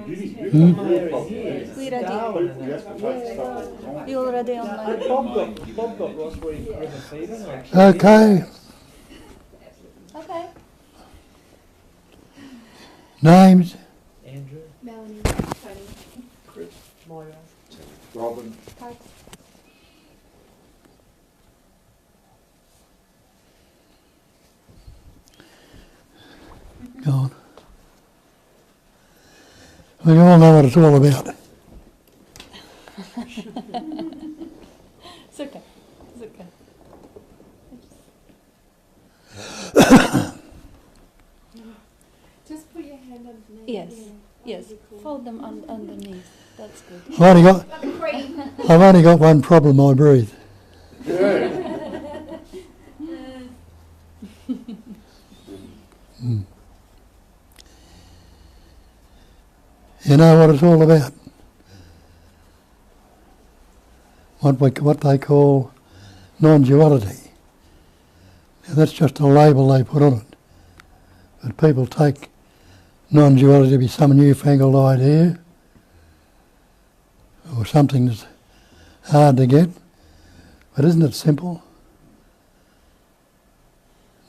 We ready? You already online? Bob got Ross where he couldn't feed him. Okay. Okay. Names? Andrew, Melanie, Tony, Chris, Moira, Robin. Pat. Go on. We all know what it's all about. It's okay. It's okay. Just put your hand underneath. Yes. Yeah. Yes. Fold them underneath. That's good. I've only got one problem, I breathe. You know what it's all about? What they call non-duality. Now that's just a label they put on it. But people take non-duality to be some newfangled idea or something that's hard to get. But isn't it simple?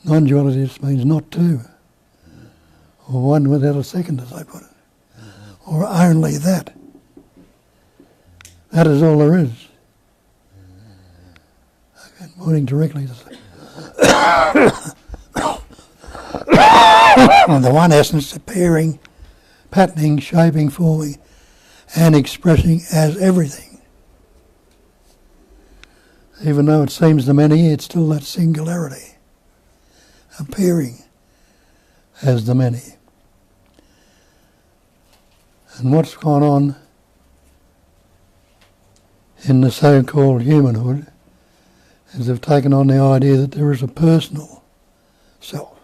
Non-duality just means not two, or one without a second, as they put it, or only that. That is all there is. Okay, pointing directly to the one essence appearing, patterning, shaping, forming, and expressing as everything. Even though it seems the many, it's still that singularity, appearing as the many. And what's gone on in the so-called humanhood is they've taken on the idea that there is a personal self,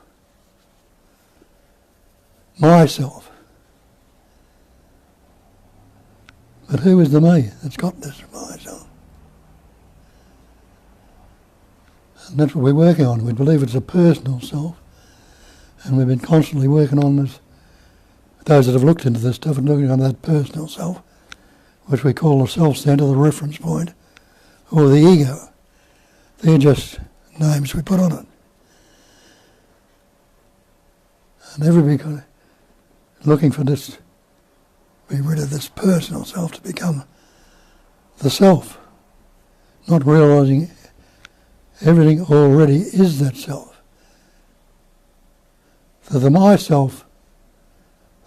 myself. But who is the me that's got this myself? And that's what we're working on. We believe it's a personal self, and we've been constantly working on this. Those that have looked into this stuff and looking on that personal self, which we call the self-centre, the reference point, or the ego. They're just names we put on it. And everybody kind of looking for this, be rid of this personal self to become the self, not realising everything already is that self. So the myself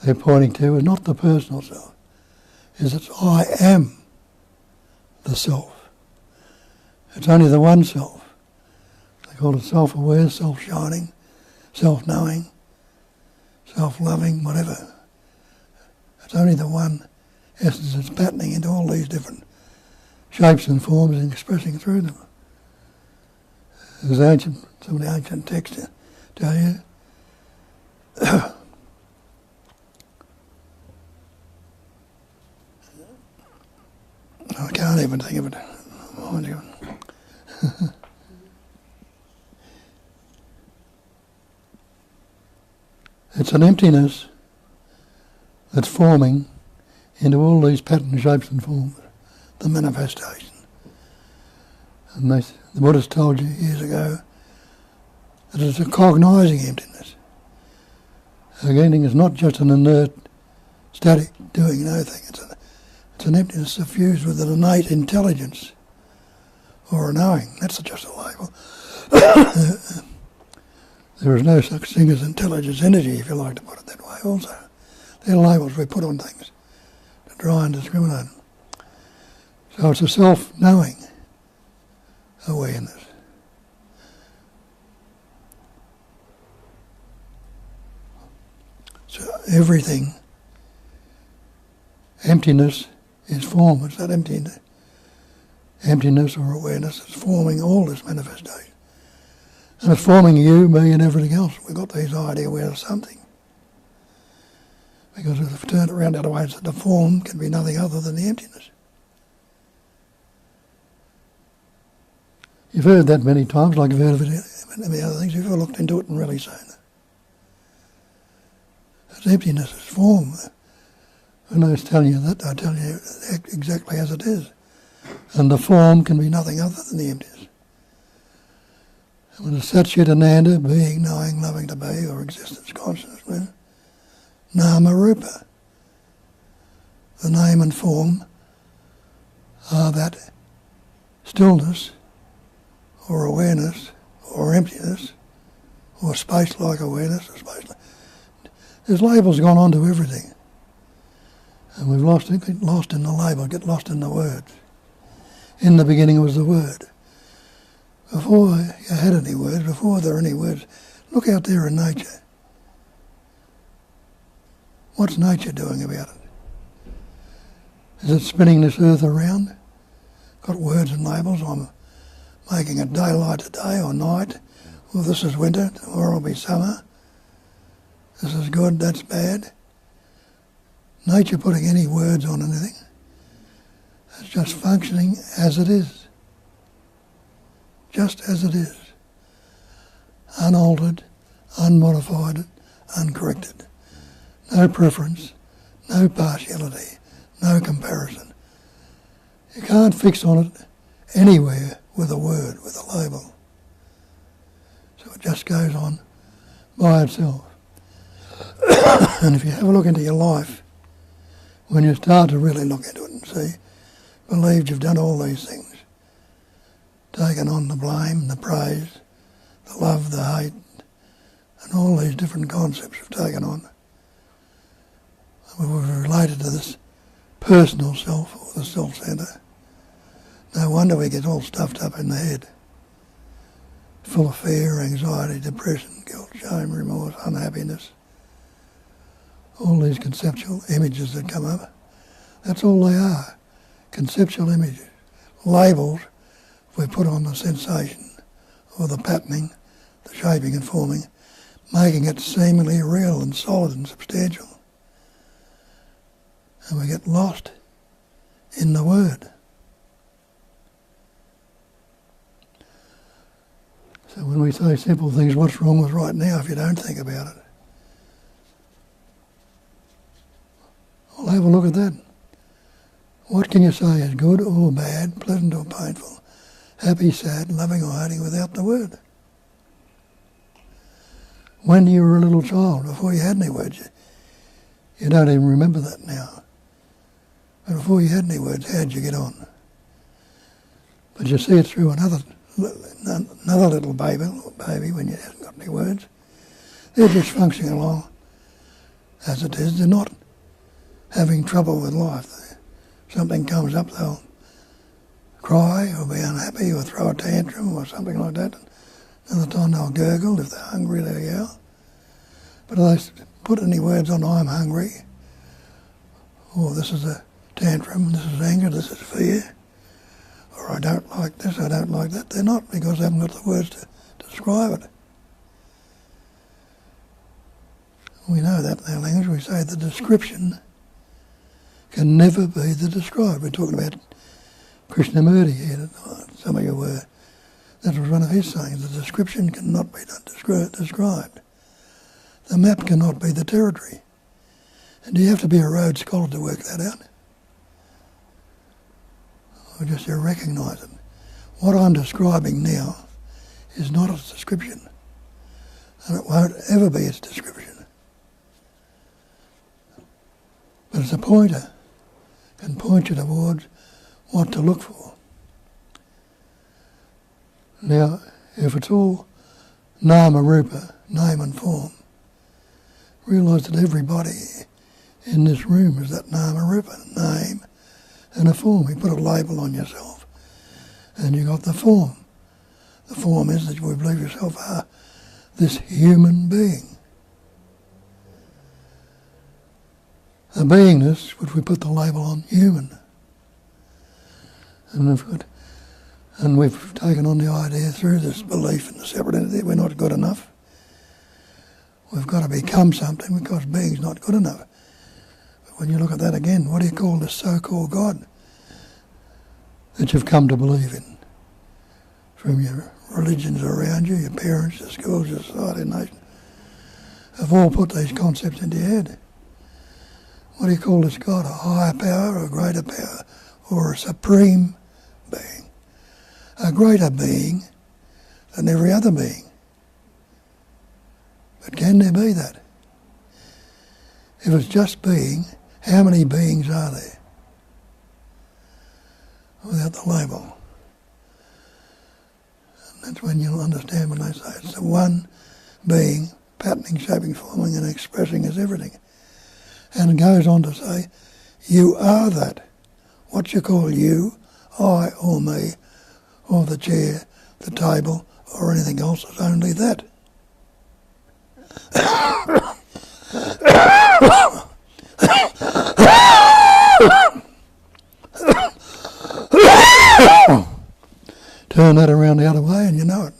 they're pointing to is not the personal self, is that I am the self. It's only the one self. They call it self-aware, self-shining, self-knowing, self-loving, whatever. It's only the one essence that's patterning into all these different shapes and forms and expressing through them. As some of the ancient texts tell you, I can't even think of it. It's an emptiness that's forming into all these pattern shapes and forms, the manifestation. And the Buddhist told you years ago that it's a cognising emptiness. Again, it's not just an inert, static, doing no thing. It's an emptiness suffused with an innate intelligence or a knowing. That's just a label. There is no such thing as intelligence energy, if you like to put it that way also. They're labels we put on things to try and discriminate them. So it's a self-knowing awareness. So everything, emptiness is form. It's that emptiness or awareness is forming all this manifestation. And it's forming you, me and everything else. We've got these ideas we're something. Because if we turn it around the other way, the form can be nothing other than the emptiness. You've heard that many times, like you've heard of it in many other things. You've ever looked into it and really seen it. It's emptiness, it's form. When I was telling you that, I tell you exactly as it is. And the form can be nothing other than the emptiness. And when it's Satchitananda, being, knowing, loving to be, or existence, consciousness, Nama Rupa. The name and form are that stillness, or awareness, or emptiness, or space-like awareness, or space-like. There's labels gone on to everything. And we've get lost in the label, get lost in the words. In the beginning was the word. Before you had any words, before there were any words, look out there in nature. What's nature doing about it? Is it spinning this earth around? Got words and labels. I'm making it daylight today or night. Well, this is winter, tomorrow will be summer. This is good, that's bad. Nature putting any words on anything. It's just functioning as it is. Just as it is. Unaltered, unmodified, uncorrected. No preference, no partiality, no comparison. You can't fix on it anywhere with a word, with a label. So it just goes on by itself. And if you have a look into your life, when you start to really look into it and see, believed you've done all these things, taken on the blame, the praise, the love, the hate, and all these different concepts you've taken on, we're related to this personal self, or the self-centre. No wonder we get all stuffed up in the head, full of fear, anxiety, depression, guilt, shame, remorse, unhappiness. All these conceptual images that come up, that's all they are, conceptual images. Labels we put on the sensation, or the patterning, the shaping and forming, making it seemingly real and solid and substantial. And we get lost in the word. So when we say simple things, what's wrong with right now if you don't think about it? Well, have a look at that. What can you say is good or bad, pleasant or painful, happy, sad, loving or hating without the word? When you were a little child, before you had any words, you don't even remember that now. But before you had any words, how did you get on? But you see it through another little baby when you haven't got any words. They're just functioning along as it is. They're not having trouble with life. Something comes up, they'll cry or be unhappy or throw a tantrum or something like that. Another time they'll gurgle. If they're hungry, they'll yell. But if they put any words on, I'm hungry, or this is a tantrum, this is anger, this is fear, or I don't like this, I don't like that, they're not, because they haven't got the words to describe it. We know that in our language. We say the description can never be the described. We're talking about Krishnamurti here. Some of you were. That was one of his sayings. The description cannot be described. The map cannot be the territory. And do you have to be a Rhodes Scholar to work that out? Or just to recognise it? What I'm describing now is not its description. And it won't ever be its description. But it's a pointer. It can point you towards what to look for. Now, if it's all Nama Rupa, name and form, realise that everybody in this room is that Nama Rupa, name and a form. You put a label on yourself and you got the form. The form is that you believe yourself are this human being. The beingness, which we put the label on, human. And we've taken on the idea through this belief in the separate entity, we're not good enough. We've got to become something because being's not good enough. But when you look at that again, what do you call this so-called God that you've come to believe in? From your religions around you, your parents, your schools, your society, nation, have all put these concepts into your head. what do you call this God? A higher power, a greater power, or a supreme being? A greater being than every other being. But can there be that? If it's just being, how many beings are there? Without the label. And that's when you'll understand when they say it's the one being, patterning, shaping, forming and expressing as everything. And it goes on to say, you are that. What you call you, I or me, or the chair, the table, or anything else is only that. Turn that around the other way and you know it.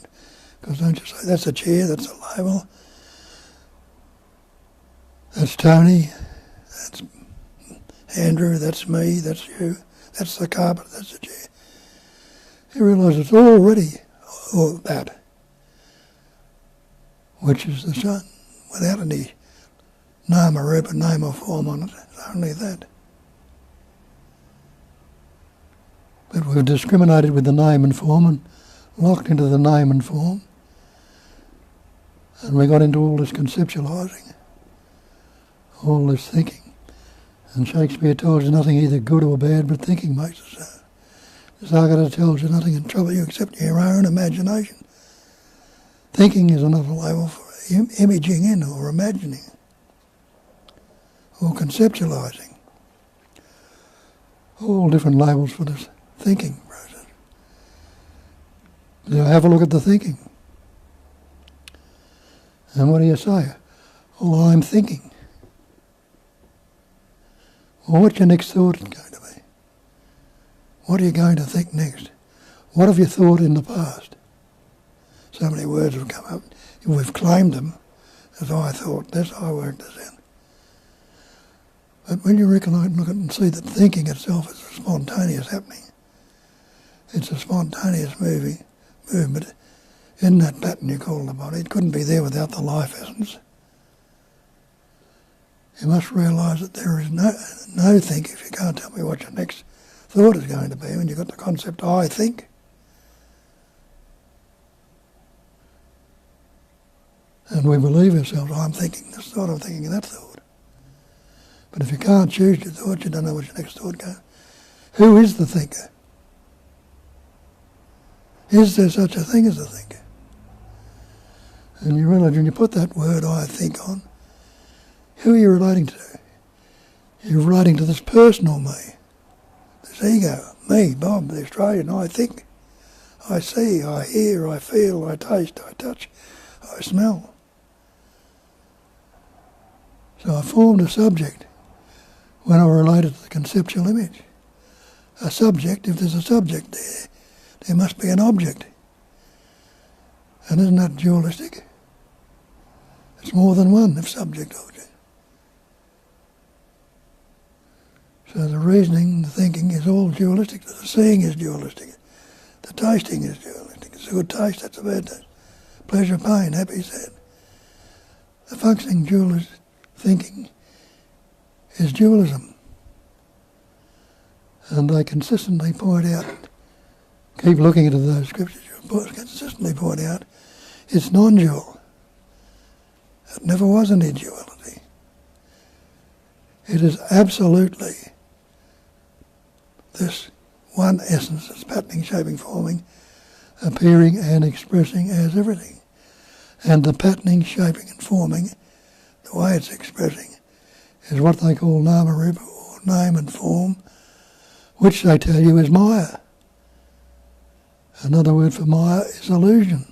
Because don't you say, that's a chair, that's a label, that's Tony, that's Andrew, that's me, that's you, that's the carpet, that's the chair. You realise it's already all that, which is the sun, without any nama, rupa, name or form on it. It's only that. But we've discriminated with the name and form and locked into the name and form. And we got into all this conceptualising, all this thinking. And Shakespeare tells you nothing either good or bad, but thinking makes it so. Zagata tells you nothing can trouble you except your own imagination. Thinking is another label for imaging in or imagining or conceptualising. All different labels for this thinking process. So have a look at the thinking. And what do you say? Well, I'm thinking. Well, what's your next thought going to be? What are you going to think next? What have you thought in the past? So many words have come up. We've claimed them as I thought this, I worked this in. But when you recognise and look at it and see that thinking itself is a spontaneous happening, it's a spontaneous movement in that pattern you call the body. It couldn't be there without the life essence. You must realise that there is no think if you can't tell me what your next thought is going to be when you've got the concept I think. And we believe ourselves, I'm thinking this thought, I'm thinking that thought. But if you can't choose your thought, you don't know what your next thought goes. Who is the thinker? Is there such a thing as a thinker? And you realise when you put that word I think on, who are you relating to? You're relating to this personal me, this ego, me, Bob, the Australian, I think, I see, I hear, I feel, I taste, I touch, I smell. So I formed a subject when I related to the conceptual image. A subject, if there's a subject there, there must be an object. And isn't that dualistic? It's more than one, if subject, object. So the reasoning, the thinking is all dualistic. The seeing is dualistic. The tasting is dualistic. It's a good taste, that's a bad taste. Pleasure, pain, happy, sad. The functioning dualist thinking is dualism. And they consistently point out, keep looking into those scriptures, you'll consistently point out, it's non-dual. It never was any duality. It is absolutely this one essence that's patterning, shaping, forming, appearing and expressing as everything. And the patterning, shaping and forming, the way it's expressing, is what they call nama rupa, or name and form, which they tell you is maya. Another word for maya is illusion.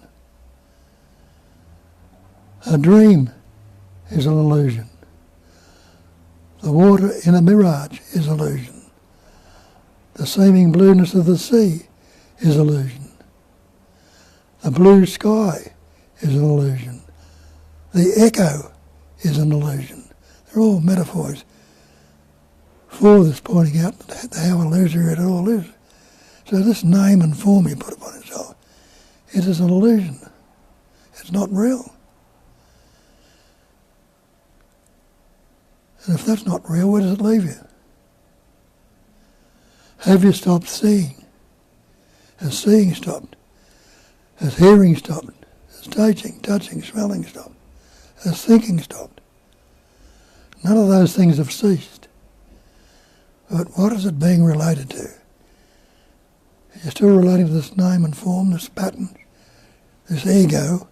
A dream is an illusion. The water in a mirage is illusion. The seeming blueness of the sea is illusion. The blue sky is an illusion. The echo is an illusion. They're all metaphors for this, pointing out how illusory it all is. So this name and form you put upon itself, it is an illusion. It's not real. And if that's not real, where does it leave you? Have you stopped seeing? Has seeing stopped? Has hearing stopped? Has tasting, touching, smelling stopped? Has thinking stopped? None of those things have ceased. But what is it being related to? You're still relating to this name and form, this pattern, this ego,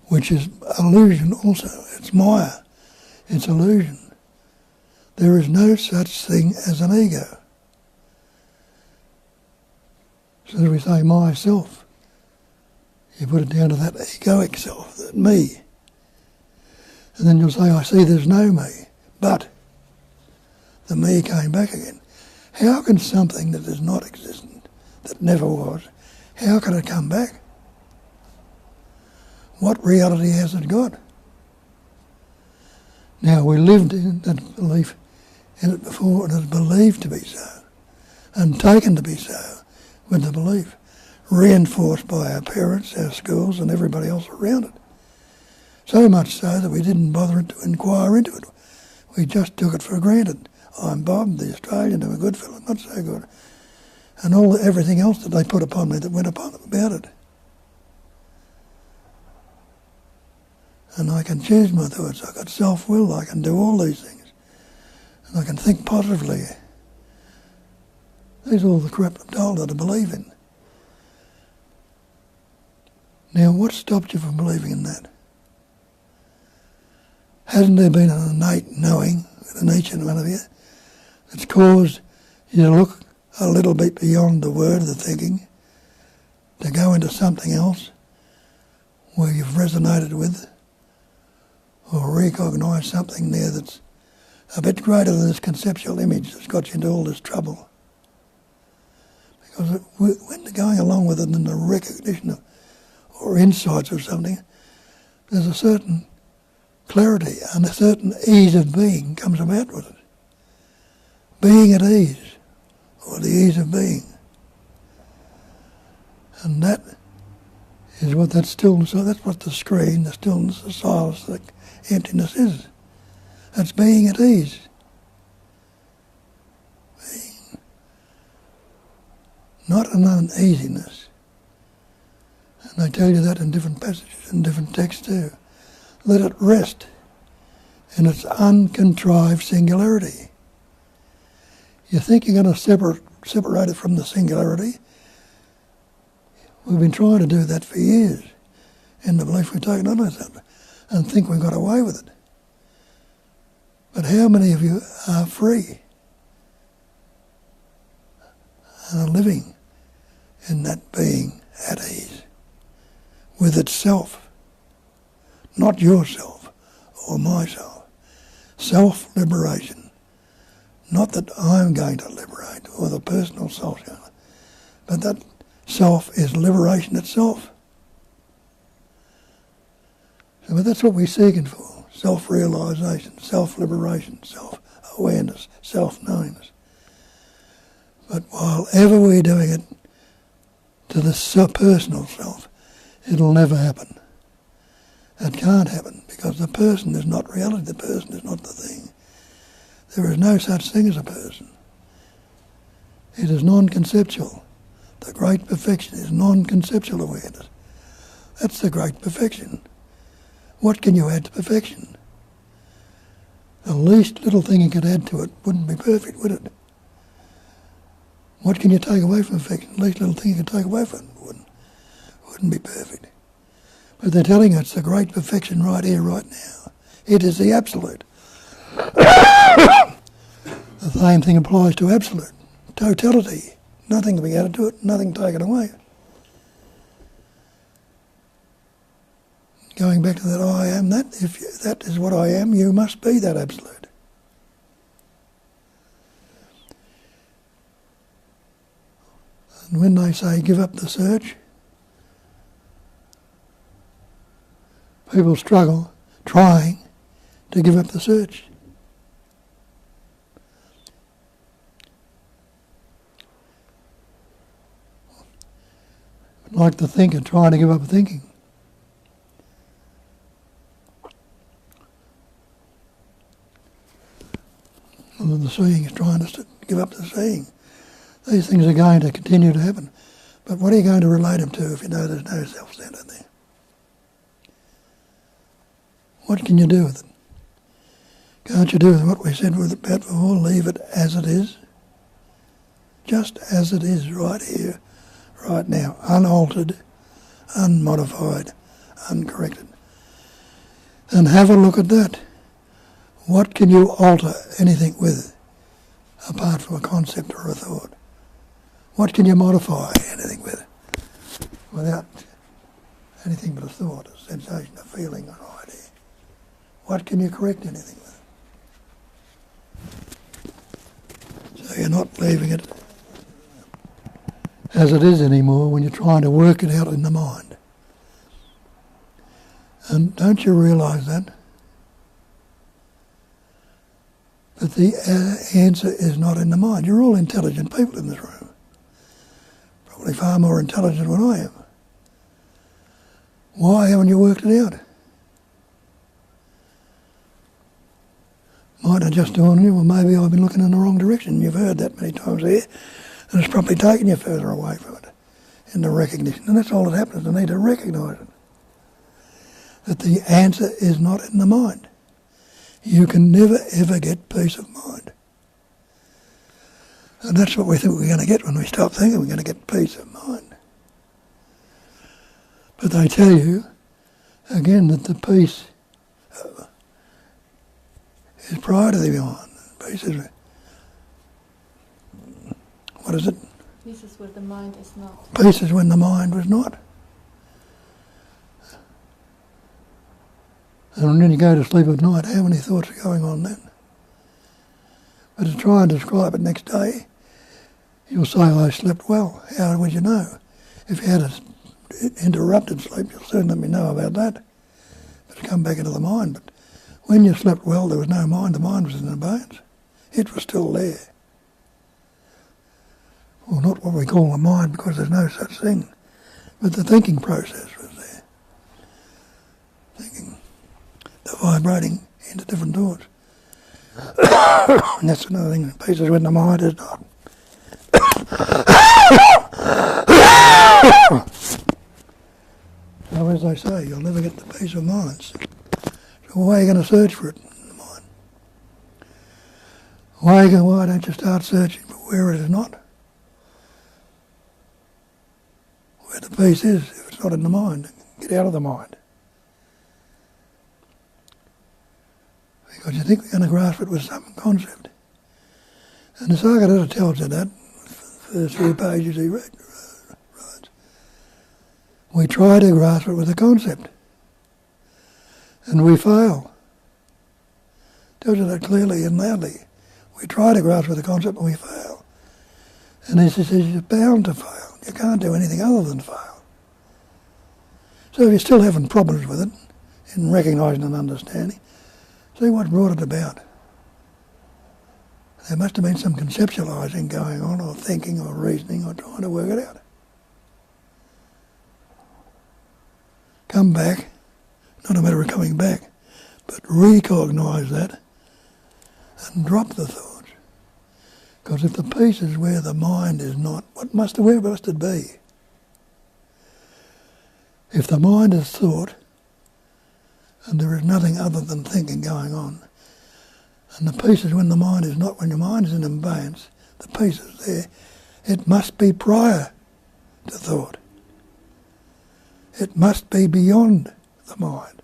which is illusion also. It's Maya. It's illusion. There is no such thing as an ego. So as we say, myself, you put it down to that egoic self, that me. And then you'll say, I see there's no me. But the me came back again. How can something that is not existent, that never was, how can it come back? What reality has it got? Now, we lived in that belief in it before, and it's believed to be so, and taken to be so with the belief, reinforced by our parents, our schools, and everybody else around it. So much so that we didn't bother to inquire into it. We just took it for granted. I'm Bob, the Australian, I'm a good fellow, not so good. And everything else that they put upon me that went upon them about it. And I can choose my thoughts. I've got self-will. I can do all these things. And I can think positively. These are all the crap I'm told that I believe in. Now, what stopped you from believing in that? Hasn't there been an innate knowing within each and one of you that's caused you to look a little bit beyond the word, the thinking, to go into something else where you've resonated with or recognised something there that's a bit greater than this conceptual image that's got you into all this trouble? Because when they're going along with it and the recognition of, or insights of something, there's a certain clarity and a certain ease of being comes about with it. Being at ease, or the ease of being. And that is what that stillness, so that's what the screen, the stillness, the silence, the emptiness is. That's being at ease. Being. Not an uneasiness. And they tell you that in different passages, in different texts too. Let it rest in its uncontrived singularity. You think you're going to separate it from the singularity? We've been trying to do that for years in the belief we've taken on ourselves and think we've got away with it. But how many of you are free and are living in that being at ease with itself? Not yourself or myself. Self-liberation. Not that I'm going to liberate or the personal self, but that self is liberation itself. So, but that's what we're seeking for. Self-realisation, self-liberation, self-awareness, self-knowingness. But while ever we're doing it to the personal self, it'll never happen. It can't happen because the person is not reality. The person is not the thing. There is no such thing as a person. It is non-conceptual. The great perfection is non-conceptual awareness. That's the great perfection. What can you add to perfection? The least little thing you could add to it wouldn't be perfect, would it? What can you take away from perfection? The least little thing you could take away from it wouldn't be perfect. But they're telling us the great perfection right here, right now. It is the absolute. The same thing applies to absolute. Totality. Nothing to be added to it, nothing taken away. Going back to that I am that, if that is what I am, you must be that absolute. And when they say give up the search, people struggle trying to give up the search. Like the thinker trying to give up thinking. the seeing is trying to give up the seeing. These things are going to continue to happen. But what are you going to relate them to if you know there's no self-centre there? What can you do with it? Can't you do with what we said about before? Leave it as it is. Just as it is right here, right now. Unaltered, unmodified, uncorrected. And have a look at that. What can you alter anything with apart from a concept or a thought? What can you modify anything with without anything but a thought, a sensation, a feeling, an idea? What can you correct anything with? So you're not leaving it as it is anymore when you're trying to work it out in the mind. And don't you realise that? That the answer is not in the mind. You're all intelligent people in this room. Probably far more intelligent than I am. Why haven't you worked it out? Might have just dawned on you, well maybe I've been looking in the wrong direction. You've heard that many times there, and it's probably taken you further away from it, in the recognition. And that's all that happens, I need to recognise it. That the answer is not in the mind. You can never ever get peace of mind. And that's what we think we're going to get when we stop thinking we're going to get peace of mind. But they tell you, again, that the peace is prior to the mind. Peace is, what is it? This is where the mind is not. Peace is when the mind was not. And when you go to sleep at night, how many thoughts are going on then? But to try and describe it next day, you'll say, I slept well. How would you know? If you had an interrupted sleep, you'll soon let me know about that. But to come back into the mind. But when you slept well, there was no mind. The mind was in abeyance. It was still there. Well, not what we call the mind, because there's no such thing. But the thinking process was there. Thinking. The vibrating into different thoughts. And that's another thing. Peace is when the mind is not. So as they say, you'll never get the peace of mind. So why are you going to search for it in the mind? Why don't you start searching for where it is not? Where the peace is, if it's not in the mind. Get out of the mind. Because you think we're going to grasp it with some concept. And the Sayadaw tells you that, the first few pages he writes. We try to grasp it with a concept. And we fail. Tells you that clearly and loudly. We try to grasp with a concept and we fail. And he says you're bound to fail. You can't do anything other than fail. So if you're still having problems with it, in recognising and understanding, see what brought it about. There must have been some conceptualising going on, or thinking, or reasoning, or trying to work it out. Come back, not a matter of coming back, but recognise that and drop the thoughts. Because if the peace is where the mind is not, where must it be? If the mind is thought, and there is nothing other than thinking going on, and the peace is when the mind is not, when your mind is in abeyance, the peace is there, it must be prior to thought. It must be beyond the mind.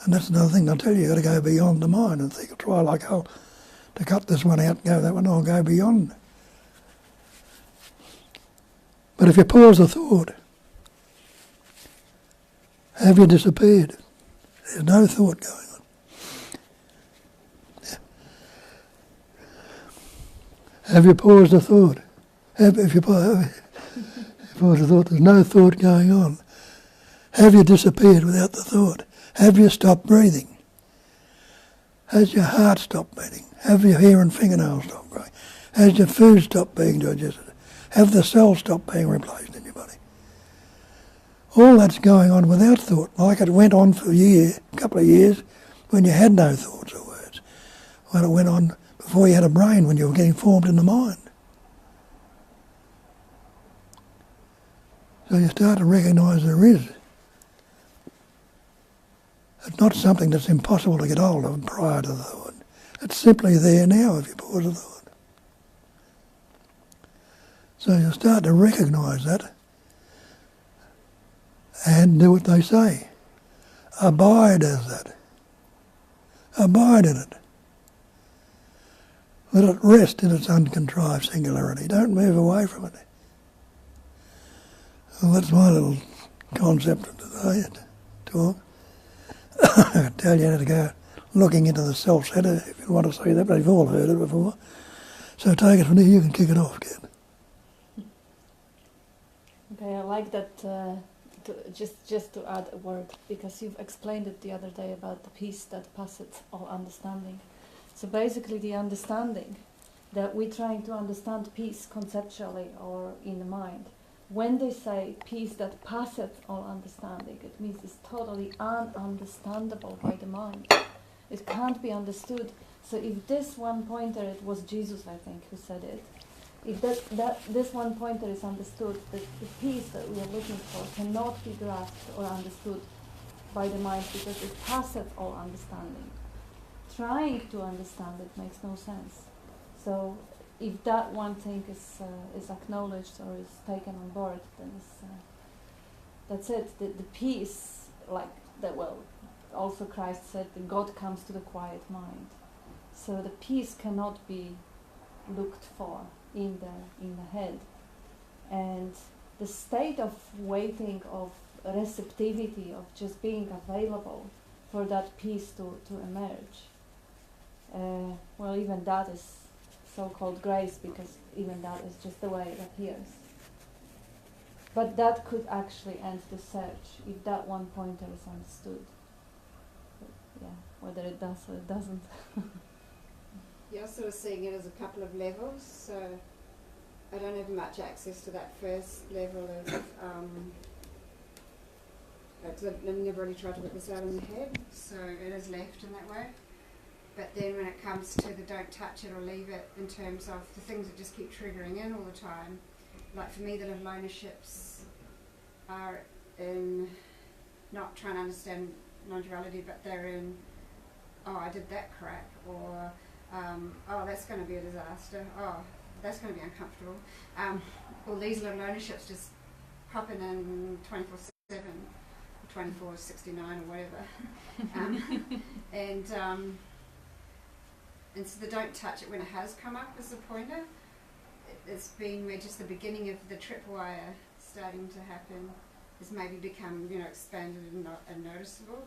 And that's another thing, I'll tell you, you've got to go beyond the mind and think, try like, oh, to cut this one out and go that one, I'll go beyond. But if you pause the thought, have you disappeared? There's no thought going on. Yeah. Have you paused the thought? If you pause the thought, there's no thought going on. Have you disappeared without the thought? Have you stopped breathing? Has your heart stopped beating? Have your hair and fingernails stopped growing? Has your food stopped being digested? Have the cells stopped being replaced in your body? All that's going on without thought, like it went on for a couple of years, when you had no thoughts or words. When it went on before you had a brain, when you were getting formed in the mind. So you start to recognise there is. It's not something that's impossible to get hold of prior to the thought. It's simply there now if you pause the thought. So you start to recognise that and do what they say. Abide as that. Abide in it. Let it rest in its uncontrived singularity. Don't move away from it. Well, that's my little concept of today, talk. I tell you how to go looking into the self-centre if you want to see that, but you've all heard it before. So take it from there, you can kick it off, Ken. Okay, I like that, just to add a word, because you've explained it the other day about the peace that passeth all understanding. So basically the understanding that we're trying to understand peace conceptually or in the mind. When they say peace that passeth all understanding, it means it's totally ununderstandable by the mind. It can't be understood. So if this one pointer, it was Jesus, I think, who said it, if this one pointer is understood, that the peace that we are looking for cannot be grasped or understood by the mind because it passeth all understanding. Trying to understand it makes no sense. So if that one thing is acknowledged or is taken on board, then that's it. The peace, like that. Well, also Christ said that God comes to the quiet mind. So the peace cannot be looked for in the head, and the state of waiting, of receptivity, of just being available for that peace to emerge. Well, even that is so-called grace, because even that is just the way it appears. But that could actually end the search if that one pointer is understood. But yeah, whether it does or it doesn't. You're sort of seeing it as a couple of levels, so I don't have much access to that first level of I've never really tried to work this out in the head, so it is left in that way. But then when it comes to the don't touch it or leave it, in terms of the things that just keep triggering in all the time, like for me the little ownerships are in not trying to understand non-duality, but they're in, oh, I did that crap, or oh, that's going to be a disaster, oh, that's going to be uncomfortable. All these little ownerships just popping in 24/7, 24/69 or whatever. And so the don't touch it when it has come up as a pointer, it's been where just the beginning of the tripwire starting to happen has maybe become, expanded and noticeable.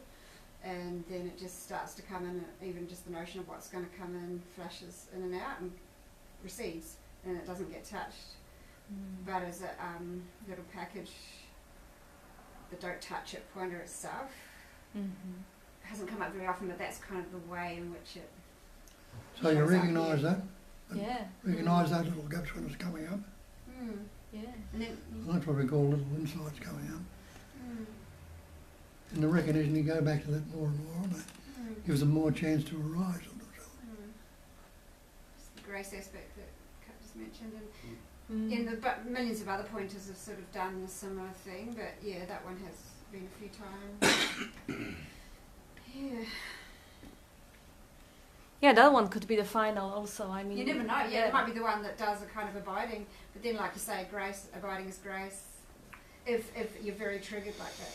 And then it just starts to come in, even just the notion of what's going to come in flashes in and out and recedes, and it doesn't get touched. But as a little package, the don't touch it pointer itself hasn't come up very often, but that's kind of the way in which it So you recognise that? Yeah. Recognise those little gaps when it's coming up? Yeah. And then, That's what we call little insights coming up. In the recognition, you go back to that more and more, and it gives them more chance to arise on themselves. It's the grace aspect that Kat just mentioned, and but millions of other pointers have sort of done a similar thing, but yeah, that one has been a few times. Yeah. Yeah, that one could be the final also. I mean, You never know, yeah, it might be the one that does a kind of abiding, but then like you say, grace, abiding is grace, if you're very triggered like that.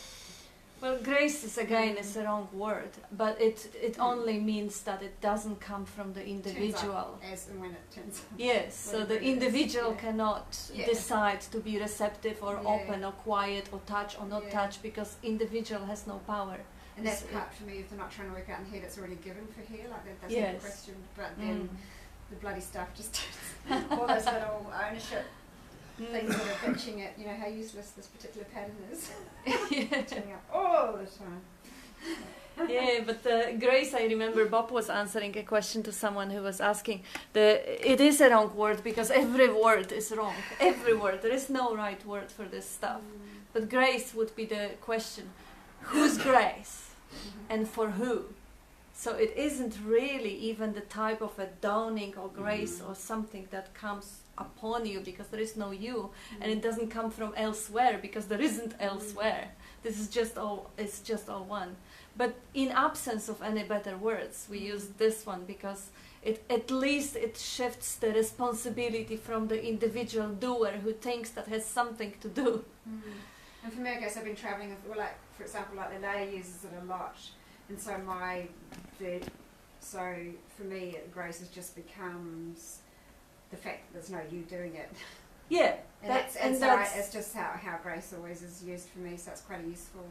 well, grace is again is the wrong word, but it only means that it doesn't come from the individual. As and when it turns up. Yes, so Whatever the it is, individual yeah. cannot Yeah. decide to be receptive or Yeah. open or quiet or touch or not Yeah. touch, because individual has no power. And that's It's, part for me, if they're not trying to work out in the head, it's already given for here, like that's not Yes. a question, but then the bloody stuff just all those little ownership things that are bitching at, how useless this particular pattern is. Bitching up all the time. Yeah, but Grace, I remember Bob was answering a question to someone who was asking, it is a wrong word because every word is wrong. Every word. There is no right word for this stuff. But grace would be the question. Whose grace? And for who? So it isn't really even the type of a dawning or grace or something that comes upon you because there is no you, and it doesn't come from elsewhere because there isn't elsewhere. This is just all, it's just all one. But in absence of any better words, we use this one because it at least it shifts the responsibility from the individual doer who thinks that has something to do. And for me, I guess I've been travelling with, well, like, for example, like the lady uses it a lot. And so so for me, grace just becomes the fact that there's no you doing it. Yeah, it's just how grace always is used for me. So it's quite a useful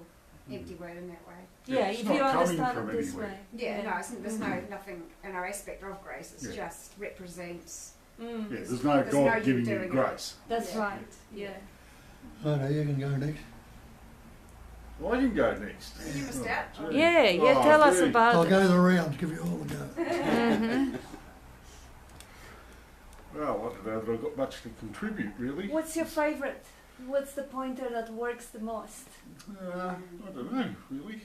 empty word in that way. Yeah, It's if not you coming understand from it this anywhere. way. Yeah, no, there's nothing in our aspect of grace. It's just represents. Yeah, there's no God giving you grace. That's Yeah. right. Yeah. Righto, you can go next. Well, I can go next. You missed out. Oh, Yeah. oh, Tell us gee. about I'll it. go the rounds, give you all a go. Well, I don't know that I've got much to contribute, really. What's your favourite? What's the pointer that works the most? I don't know, really.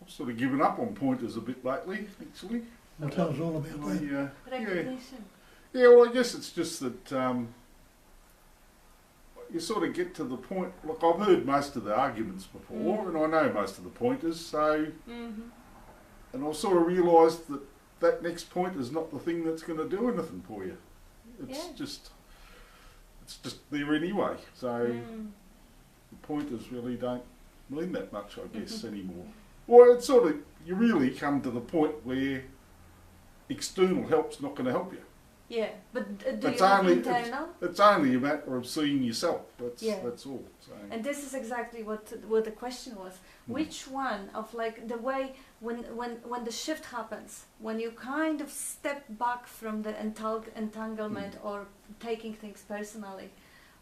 I've sort of given up on pointers a bit lately, actually. Well, tell us all about that. Yeah, Recognition. well, I guess it's just that you sort of get to the point. Look, I've heard most of the arguments before, and I know most of the pointers. So, and I've sort of realised that that next point is not the thing that's going to do anything for you. It's just there anyway. So the pointers really don't mean that much, I guess, anymore. Well, it's sort of, you really come to the point where external help's not going to help you. Yeah, but do It's you have only- internal? It's only a matter of seeing yourself. That's all. So. And this is exactly what the question was. Which one of like the way when the shift happens, when you kind of step back from the entanglement or taking things personally,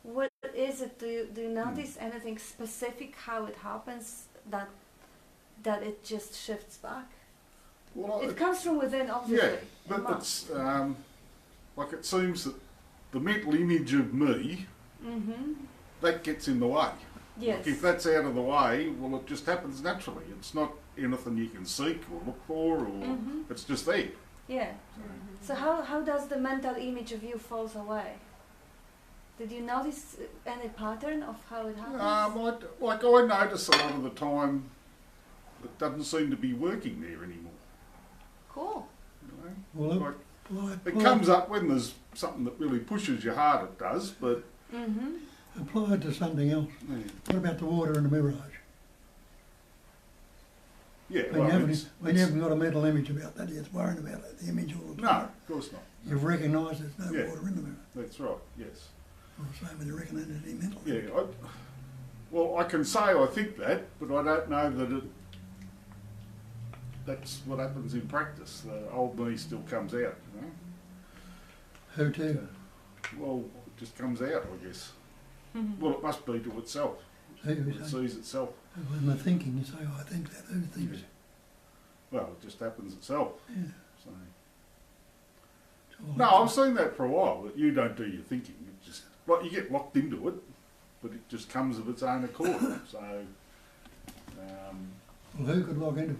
what is it? Do you notice anything specific how it happens that it just shifts back? Well, It comes from within, obviously. yeah, but it's like it seems that the mental image of me that gets in the way. Yes. Like if that's out of the way, well, it just happens naturally. It's not anything you can seek or look for, or it's just there. Yeah. So how does the mental image of you falls away? Did you notice any pattern of how it happens? I notice a lot of the time it doesn't seem to be working there anymore. Cool. You know? Well, Like, it comes up when there's something that really pushes you hard, it does, but... apply it to something else. What about the water in the Mirage? Yeah, When you haven't got a mental image about that, you're worrying about it, the image all the No, time. of course not. You've recognised there's no Yeah. water in the mirror. That's right, yes. Well, the same with the recognition mental. Yeah, I can say I think that, but I don't know that that's what happens in practice. The old me still comes out, you know. Who to? Well, it just comes out, I guess. Well, it must be to itself. Who It say? sees itself. When they're thinking, you say, oh, I think that. Who thinks? Well, it just happens itself. Yeah. So. It's all No, I've seen that for a while, that you don't do your thinking. It just, like, you get locked into it, but it just comes of its own accord. So, Well, who could log into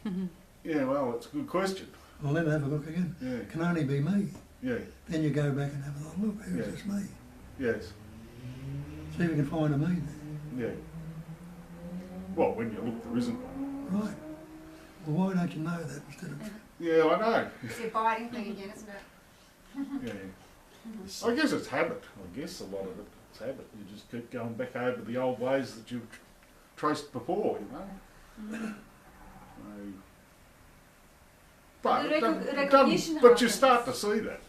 it? yeah, well, it's a good question. Well, then have a look again. Yeah, It can only be me. yeah, Then you go back and have a look. Who's Yeah. this me? yes, See if you can find a me there. yeah. Well, when you look, there isn't one. Right. Well, why don't you know that instead of... Yeah, I know. It's the abiding thing again, isn't it? Yeah. I guess it's habit. I guess a lot of it is habit. You just keep going back over the old ways that you've traced before, you know. So, but The it doesn't- it recognition doesn't- but you happens. start to see that.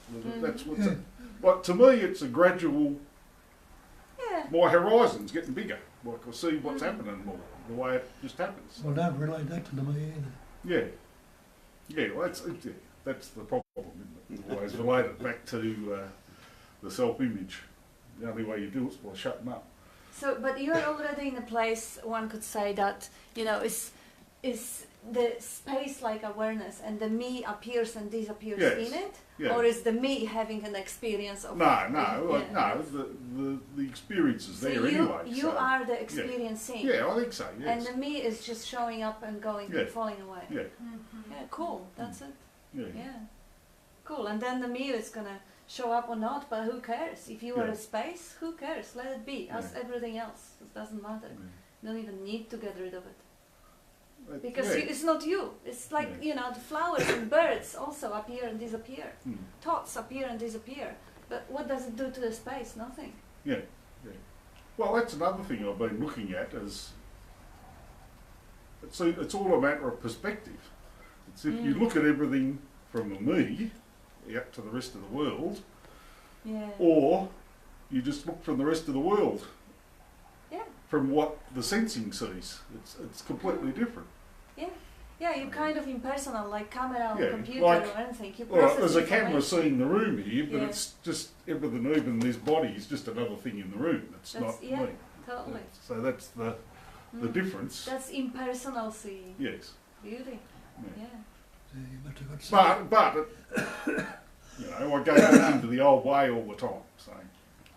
That's what's. Yeah. But to me, it's a gradual. Yeah. My horizon's getting bigger. Like I see what's happening more. The way it just happens. Well, don't relate that to me either. Yeah. Yeah. Well, that's the problem. Isn't it? Always relate it back to the self-image. The only way you do it is by shutting up. So, but you're already in a place, one could say, that, you know, is the space-like awareness and the me appears and disappears Yes. in it? Yeah. Or is the me having an experience of... No, Yeah. no. The experience is So there you, anyway. you so. are the experiencing. Yeah, I think so. And Yes. the me is just showing up and going Yeah. and falling away. Yeah. Yeah, cool. That's it. Yeah. Yeah. Cool. And then the me is going to show up or not, but who cares? If you are Yeah. a space, who cares? Let it be. As Yeah. everything else. It doesn't matter. You don't even need to get rid of it. But, Because yeah. it's not you. It's like, Yeah. you know, the flowers and birds also appear and disappear. Mm. Thoughts appear and disappear. But what does it do to the space? Nothing. Yeah. Well, that's another thing I've been looking at is it's all a matter of perspective. It's if you look at everything from a me out to the rest of the world, Yeah. or you just look from the rest of the world. Yeah. From what the sensing sees, it's completely different. Yeah, you kind of impersonal, like camera or Yeah, computer like- or anything. You Well, process there's a camera information. seeing the room here, but Yeah. it's just everything, even this body is just another thing in the room. It's That's- not yeah. me. Totally. So that's the difference. That's impersonal seeing. Yes. Beauty. Yeah. Yeah. But you know, I go back into the old way all the time. So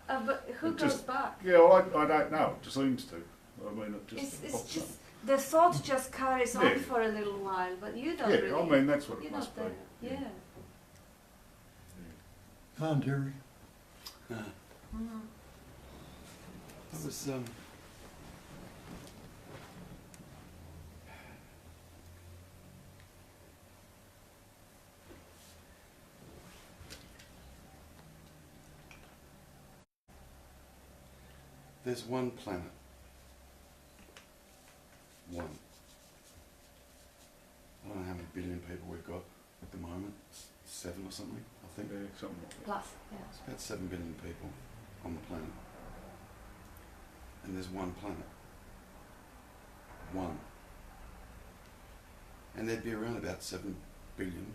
But who It goes just- back? yeah, well, I don't know. It just seems to. I mean, it just. It's pops just up. the thought just carries on Yeah. for a little while, but you don't Yeah, really. I mean that's what you're it must be. not there. Yeah. Can't, Terry. Mm. I was there's one planet. One. I don't know how many billion people we've got at the moment. 7 or something, I think. Yeah, something like that. Plus, yeah. It's about 7 billion people on the planet. And there's one planet. One. And there'd be around about 7 billion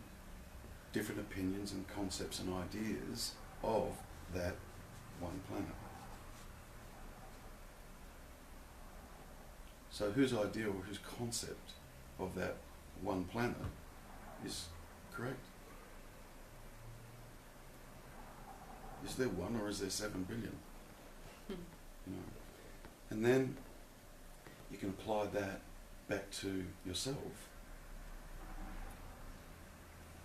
different opinions and concepts and ideas of that one planet. So whose idea or whose concept of that one planet is correct? Is there one or is there 7 billion? You know, and then you can apply that back to yourself.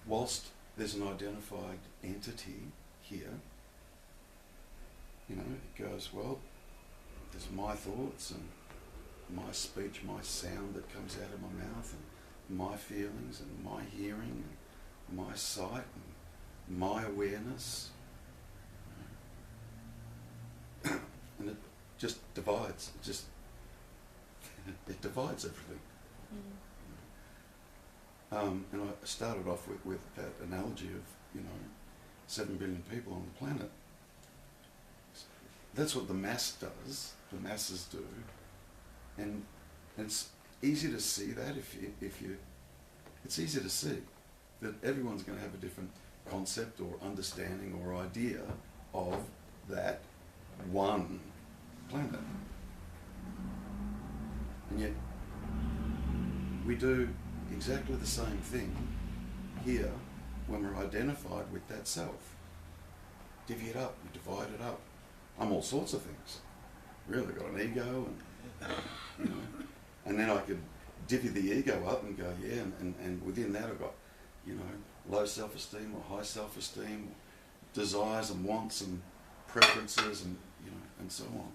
Whilst there's an identified entity here, you know, it goes, well, there's my thoughts and my speech, my sound that comes out of my mouth, and my feelings and my hearing and my sight and my awareness. And it just divides. It divides everything. And I started off with that analogy of, you know, 7 billion people on the planet. That's what the mass does. The masses do, and it's easy to see that if you. It's easy to see that everyone's going to have a different concept or understanding or idea of that one planet. And yet we do exactly the same thing here when we're identified with that self. Divvy it up, you divide it up. I'm all sorts of things. Really got an ego and you know, and then I could divvy the ego up and go, yeah, and within that I've got, you know, low self-esteem or high self-esteem, desires and wants and preferences and, you know, and so on.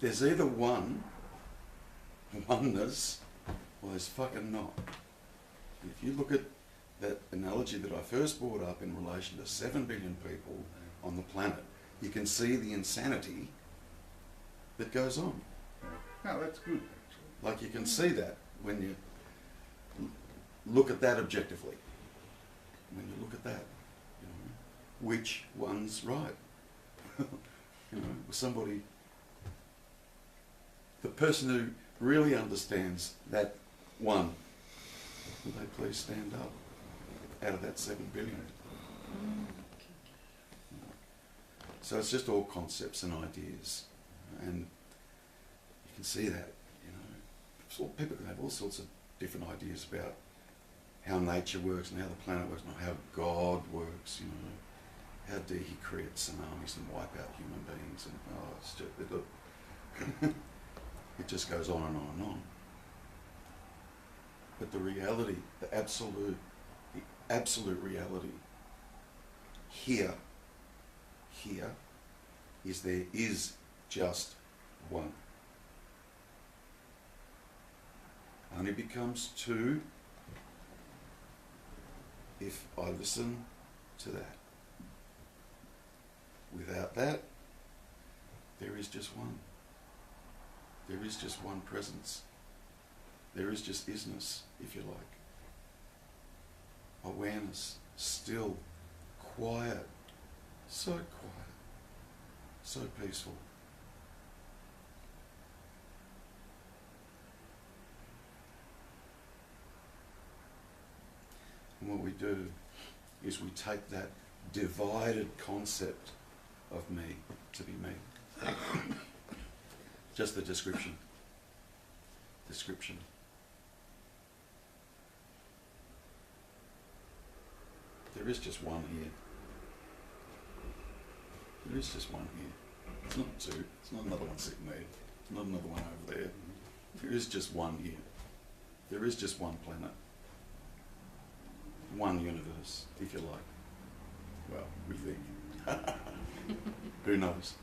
There's either oneness, or there's fucking not. And if you look at that analogy that I first brought up in relation to 7 billion people on the planet, you can see the insanity that goes on. No, that's good. Like you can see that when you look at that objectively. When you look at that, you know, which one's right? You know, somebody, the person who really understands that one, will they please stand up out of that 7 billion? So it's just all concepts and ideas. And can see that, you know. So people can have all sorts of different ideas about how nature works and how the planet works and how God works, you know. How dare he create tsunamis and wipe out human beings, and it's just, it just goes on and on and on. But the reality, the absolute reality here is there is just one. Only becomes two if I listen to that. Without that, there is just one. There is just one presence. There is just isness, if you like. Awareness, still, quiet, so peaceful. And what we do is we take that divided concept of me to be me. Just the description. There is just one here. There is just one here. It's not two. It's not another one sitting there. It's not another one over there. There is just one here. There is just one planet. One universe, if you like. Well, we think. Who knows?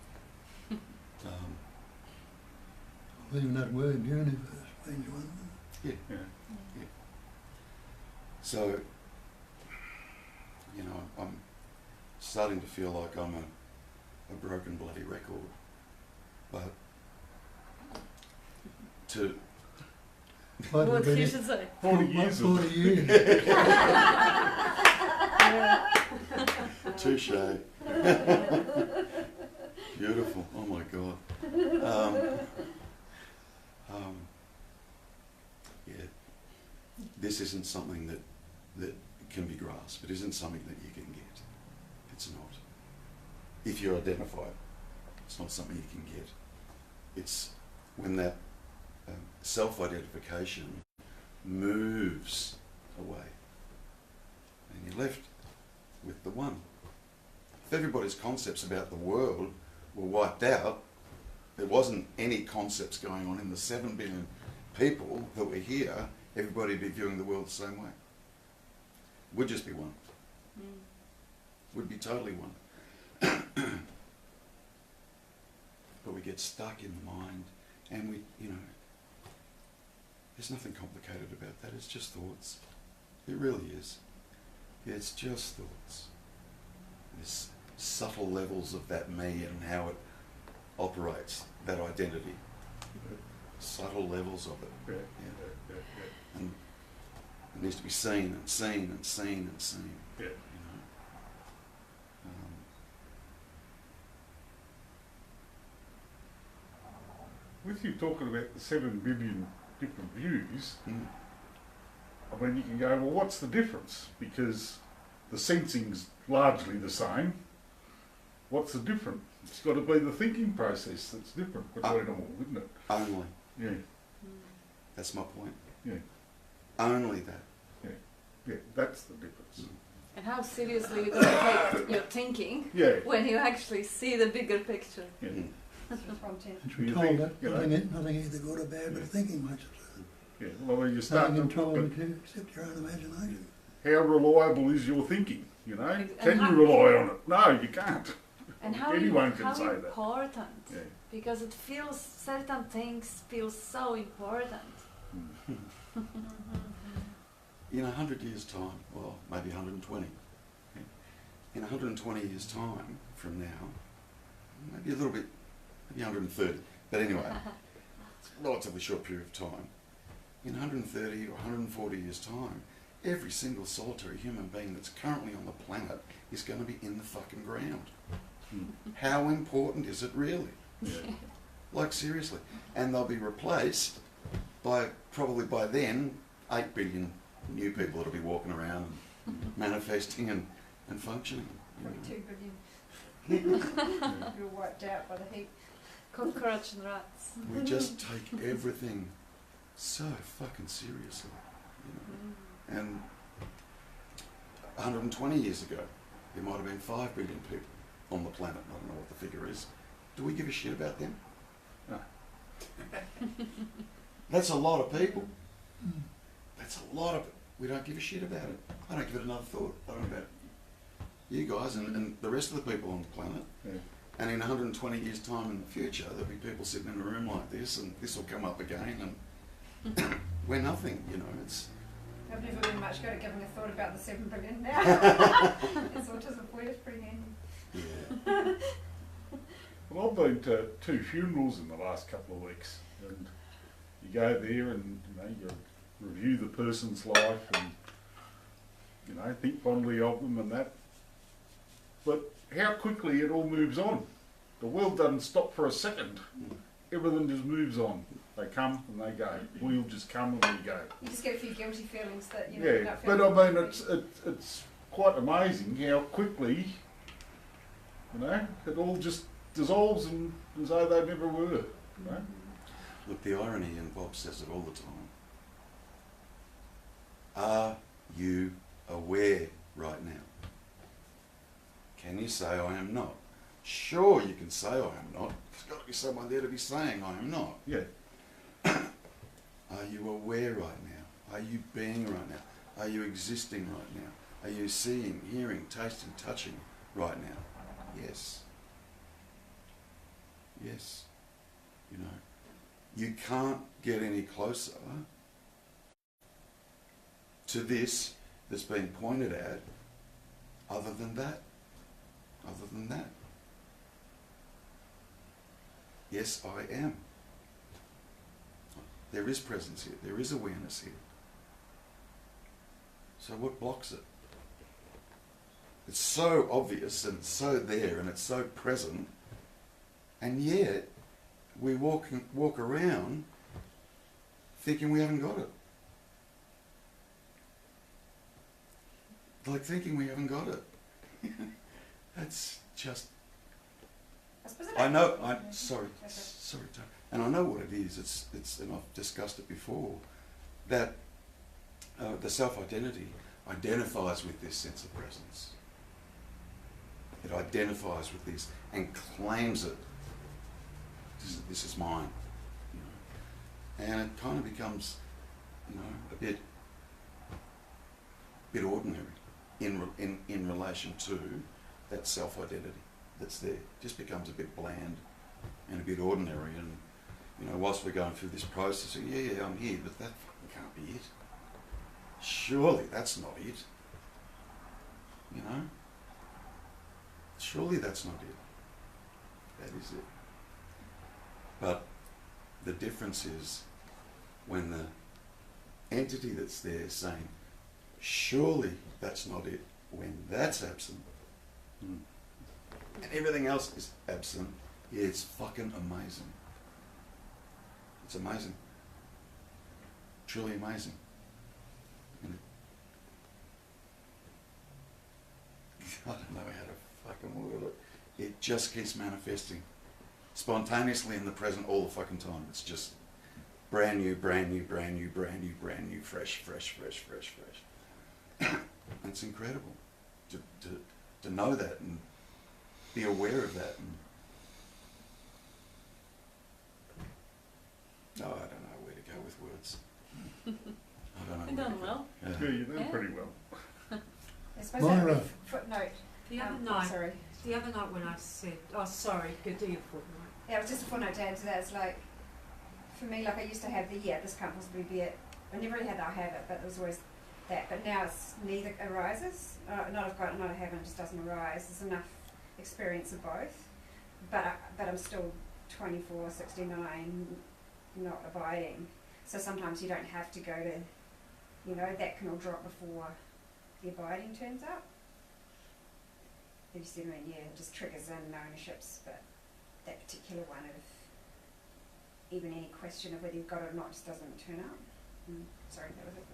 Even that word universe means one. Yeah. So, you know, I'm starting to feel like I'm a broken bloody record. But to... What you should say. 40 years of 40 years. Touche. Beautiful. Oh my God. Yeah. This isn't something that can be grasped. It isn't something that you can get. It's not. If you're identified, it's not something you can get. It's when that self-identification moves away and you're left with the one. If everybody's concepts about the world were wiped out, there wasn't any concepts going on in the 7 billion people that were here, everybody would be viewing the world the same way. Would just be one. Would be totally one. But we get stuck in the mind and we, you know, there's nothing complicated about that. It's just thoughts. It really is. It's just thoughts. There's subtle levels of that me and how it operates, that identity. Subtle levels of it. Yeah. And it needs to be seen and seen and seen and seen. Yeah. You know? With you talking about the 7 billion different views, I mean, you can go, well, what's the difference? Because the sensing's largely the same. What's the difference? It's got to be the thinking process that's different between them all, isn't it? Only. Yeah. That's my point. Yeah. Only that. Yeah, that's the difference. And how seriously you going to take your thinking Yeah. when you actually see the bigger picture? Yeah. Which we're You told think, that you know, nothing either good or bad, but thinking makes it so. Yeah. Well, when you start Nothing to control look at you except your own imagination. how reliable is your thinking, you know? And Can how- you rely on it? No, you can't. And how, Anyone can how say that. important, Yeah. because it feels, certain things feel so important. In 100 years' time, well, maybe 120. In 120 years' time from now, maybe a little bit, maybe 130. But anyway, it's a relatively short period of time. In 130 or 140 years' time, every single solitary human being that's currently on the planet is going to be in the fucking ground. How important is it really? Yeah. Like seriously. And they'll be replaced by, probably by then, 8 billion new people that'll be walking around and manifesting and functioning. You know. 2 billion. You're wiped out by the heat. Cockroach and rats. We just take everything so fucking seriously, you know. And 120 years ago, there might have been 5 billion people on the planet. I don't know what the figure is. Do we give a shit about them? No. That's a lot of people. That's a lot of. We don't give a shit about it. I don't give it another thought. I don't know about you guys and the rest of the people on the planet. Yeah. And in 120 years' time in the future, there'll be people sitting in a room like this, and this will come up again, and we're nothing, you know. It's. I've never been much good at giving a thought about the 7 billion now. It's autism for you, it's pretty handy. Yeah. Well, I've been to 2 funerals in the last couple of weeks, and you go there and you review the person's life and think fondly of them and that. But how quickly it all moves on. The world doesn't stop for a second. Everything just moves on. They come and they go. We'll just come and we go. You just get a few guilty feelings that you're Yeah, not but feeling. I mean it's quite amazing how quickly it all just dissolves and as though they never were. You know? Look, the irony, and Bob says it all the time. Are you aware right now? Can you say I am not? Sure, you can say I am not. There's got to be someone there to be saying I am not. Yeah. Are you aware right now? Are you being right now? Are you existing right now? Are you seeing, hearing, tasting, touching right now? Yes. Yes. You know, you can't get any closer to this that's being pointed at other than that. Other than that. Yes, I am. There is presence here. There is awareness here. So what blocks it? It's so obvious and it's so there and it's so present, and yet we walk around thinking we haven't got it. Like thinking we haven't got it. That's just. I know. Sorry, Tom. And I know what it is. It's, and I've discussed it before. That the self-identity identifies with this sense of presence. It identifies with this and claims it. This is mine. You know? And it kind of becomes, a bit ordinary in relation to that self-identity that's there. It just becomes a bit bland and a bit ordinary, and whilst we're going through this process, yeah, I'm here, but that can't be it. Surely that's not it. Surely that's not it. That is it. But the difference is when the entity that's there saying, surely that's not it, when that's absent, and everything else is absent, it's fucking amazing. It's amazing. Truly amazing. I don't know how to fucking word it. It just keeps manifesting. Spontaneously in the present all the fucking time. It's just brand new, fresh. It's incredible to know that and be aware of that. I don't know where to go with words. I don't know. You've done well. Yeah, you've done pretty well. I suppose that would Myra. be footnote. The other night, Sorry. the other night when I said, oh sorry, go do your footnote. Yeah, it was just a footnote to add to that. It's like, for me, like I used to have this can't possibly be it. I never really had that I have it, but there was always that. But now it's neither arises. Not I've got it, not I haven't, it just doesn't arise. There's enough experience of both. But I'm still 24, 69, not abiding. So sometimes you don't have to go to, that can all drop before the abiding turns up. If you see what I mean, it just triggers in ownerships, but that particular one of even any question of whether you've got it or not just doesn't turn up. Sorry, that was it.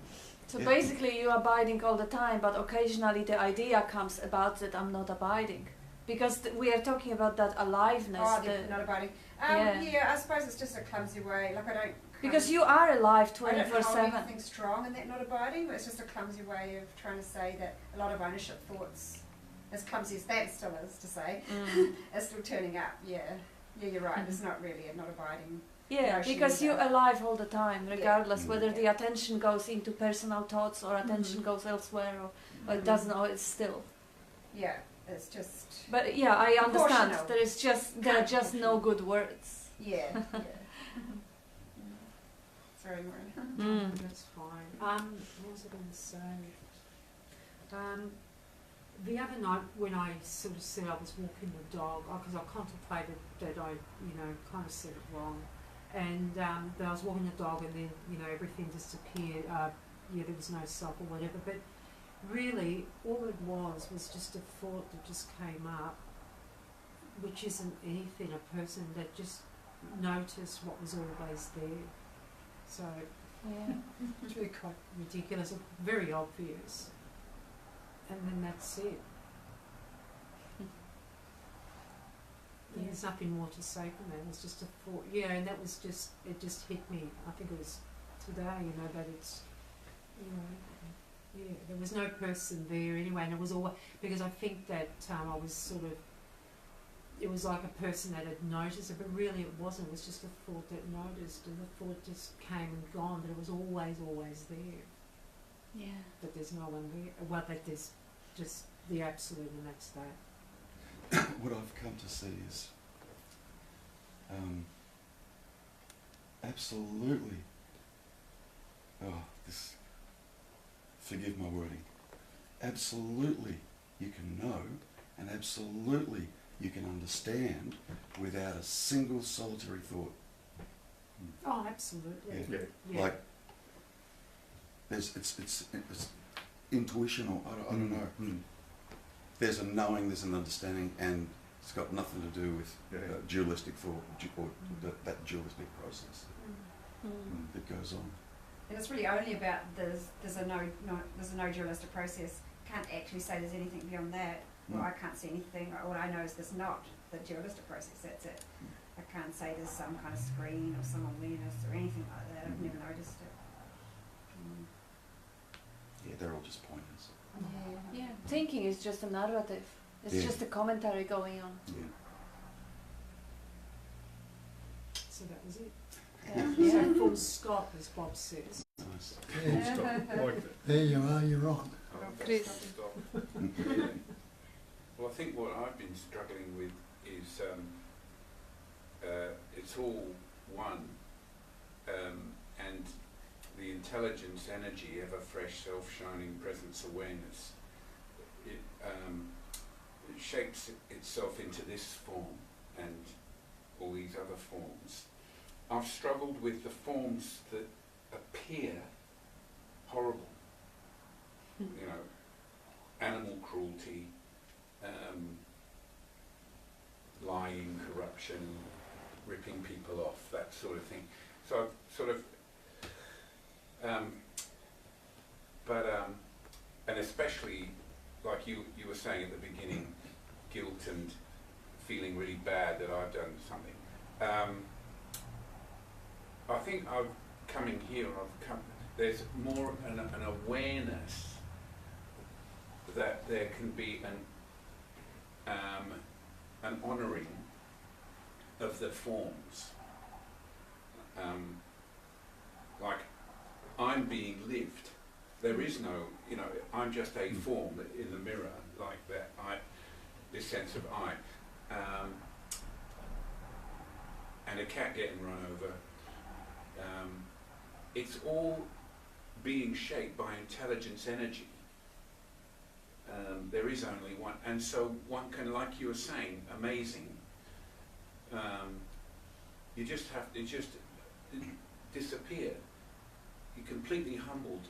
So basically you're abiding all the time, but occasionally the idea comes about that I'm not abiding. Because we are talking about that aliveness. Oh, not abiding. Yeah, I suppose it's just a clumsy way. Like I don't. Because you are alive I don't hold 24/7. anything strong in that not abiding, but it's just a clumsy way of trying to say that a lot of ownership thoughts, as clumsy as that still is to say, are still turning up. Yeah, you're right. It's not really a not abiding. Yeah, notion because you're either. alive all the time, regardless whether Yeah. the attention goes into personal thoughts or attention goes elsewhere, or it doesn't, or it's still. Yeah, it's just. But yeah, I understand. Proportional. There are just no good words. Yeah. Yeah. Sorry, Maureen. That's fine. What was I going to say? The other night when I sort of said I was walking the dog, because I contemplated that I, kind of said it wrong, and that I was walking the dog and then, everything disappeared. There was no self or whatever, but really all it was just a thought that just came up, which isn't anything, a person that just noticed what was always there. So Yeah. it's really quite ridiculous, very obvious. And then that's it. And there's nothing more to say from that. It's just a thought. Yeah, and that was just, it just hit me. I think it was today, that it's, yeah, there was no person there anyway. And it was all, because I think that I was sort of, it was like a person that had noticed it, but really it wasn't. It was just a thought that noticed, and the thought just came and gone, but it was always there. Yeah. That there's no one there. Well, that there's just the absolute, and that's that. What I've come to see is absolutely, forgive my wording, absolutely you can know, and absolutely you can understand without a single solitary thought. Oh, absolutely. Yeah. Yeah. Like, it's intuition, or I don't know. There's a knowing, there's an understanding, and it's got nothing to do with dualistic thought, or that dualistic process that goes on. And it's really only about there's a no dualistic process. Can't actually say there's anything beyond that. Well, I can't see anything. All I know is there's not the dualistic process. That's it. I can't say there's some kind of screen or some awareness or anything like that. I've never noticed it. Yeah, they're all just pointers. Yeah. Thinking is just a narrative. It's just a commentary going on. Yeah. So that was it. Yeah. So full stop, as Bob says. Nice. Yeah. Stop. Like that. There you are, you're on. Chris. Stop. Well, I think what I've been struggling with is it's all one, and the intelligence, energy, ever fresh, self-shining presence, awareness. It shapes itself into this form and all these other forms. I've struggled with the forms that appear horrible. Animal cruelty, lying, corruption, ripping people off, that sort of thing. So I've sort of, and especially, like you were saying at the beginning, guilt and feeling really bad that I've done something. I think coming here, there's more an awareness that there can be an honouring of the forms. Like, I'm being lived. There is no, I'm just a form in the mirror, like that. This sense of I. And a cat getting run over. It's all being shaped by intelligence energy. There is only one, and so one can, like you were saying, amazing. You just have to just disappear. You're completely humbled,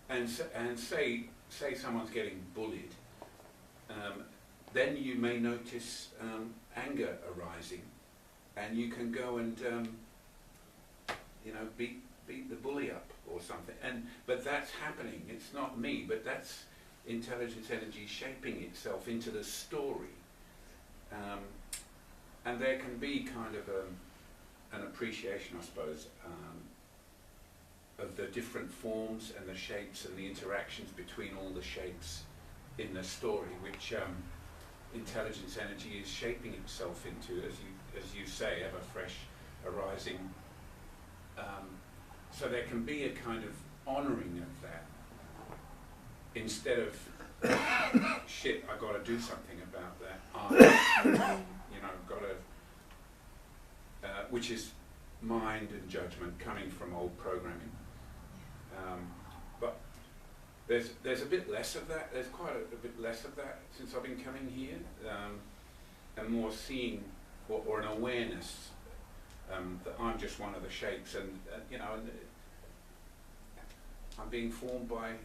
and say someone's getting bullied. Then you may notice anger arising, and you can go and beat the bully up or something. But that's happening. It's not me, but intelligence energy shaping itself into the story. And there can be kind of an appreciation, I suppose, of the different forms and the shapes and the interactions between all the shapes in the story, which intelligence energy is shaping itself into, as you say, ever fresh, arising. So there can be a kind of honouring of that, instead of shit, I got to do something about that. Got to, which is mind and judgment coming from old programming. But there's a bit less of that. There's quite a bit less of that since I've been coming here, and more seeing or an awareness that I'm just one of the shapes, and I'm being formed by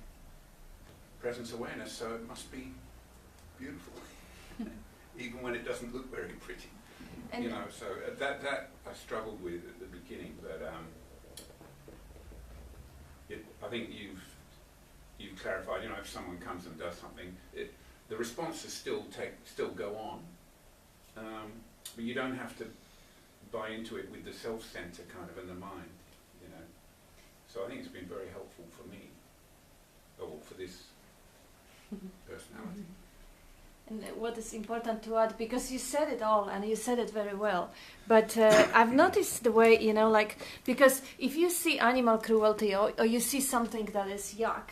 presence awareness, so it must be beautiful, even when it doesn't look very pretty. And So that I struggled with at the beginning, but I think you've clarified. If someone comes and does something, the responses still go on, but you don't have to buy into it with the self-center kind of in the mind. So I think it's been very helpful for me, or for this personality. And what is important to add, because you said it all and you said it very well, but I've noticed the way, because if you see animal cruelty or you see something that is yuck,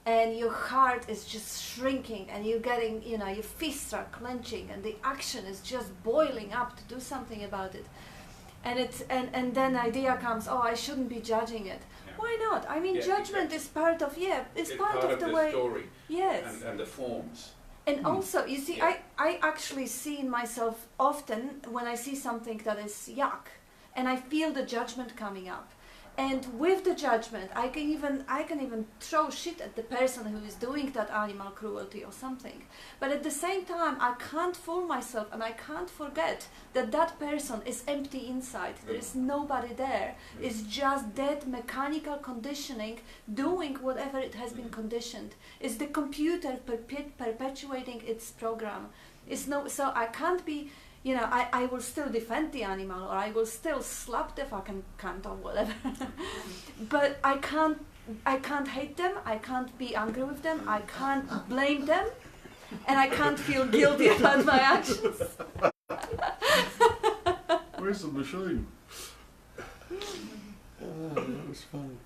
and your heart is just shrinking and you're getting, your fists are clenching and the action is just boiling up to do something about it. And then the idea comes, I shouldn't be judging it. Yeah. Why not? I mean, judgment is part of, it's part of the way. Story. Yes. And the forms. And also, you see, I actually see in myself often when I see something that is yuck, and I feel the judgment coming up. And with the judgment, I can even throw shit at the person who is doing that animal cruelty or something. But at the same time, I can't fool myself, and I can't forget that that person is empty inside. There is nobody there. It's just that mechanical conditioning doing whatever it has been conditioned. It's the computer perpetuating its program. So I can't be... I will still defend the animal, or I will still slap the fucking cunt or whatever. But I can't hate them, I can't be angry with them, I can't blame them, and I can't feel guilty about my actions. Where's the machine? That was funny.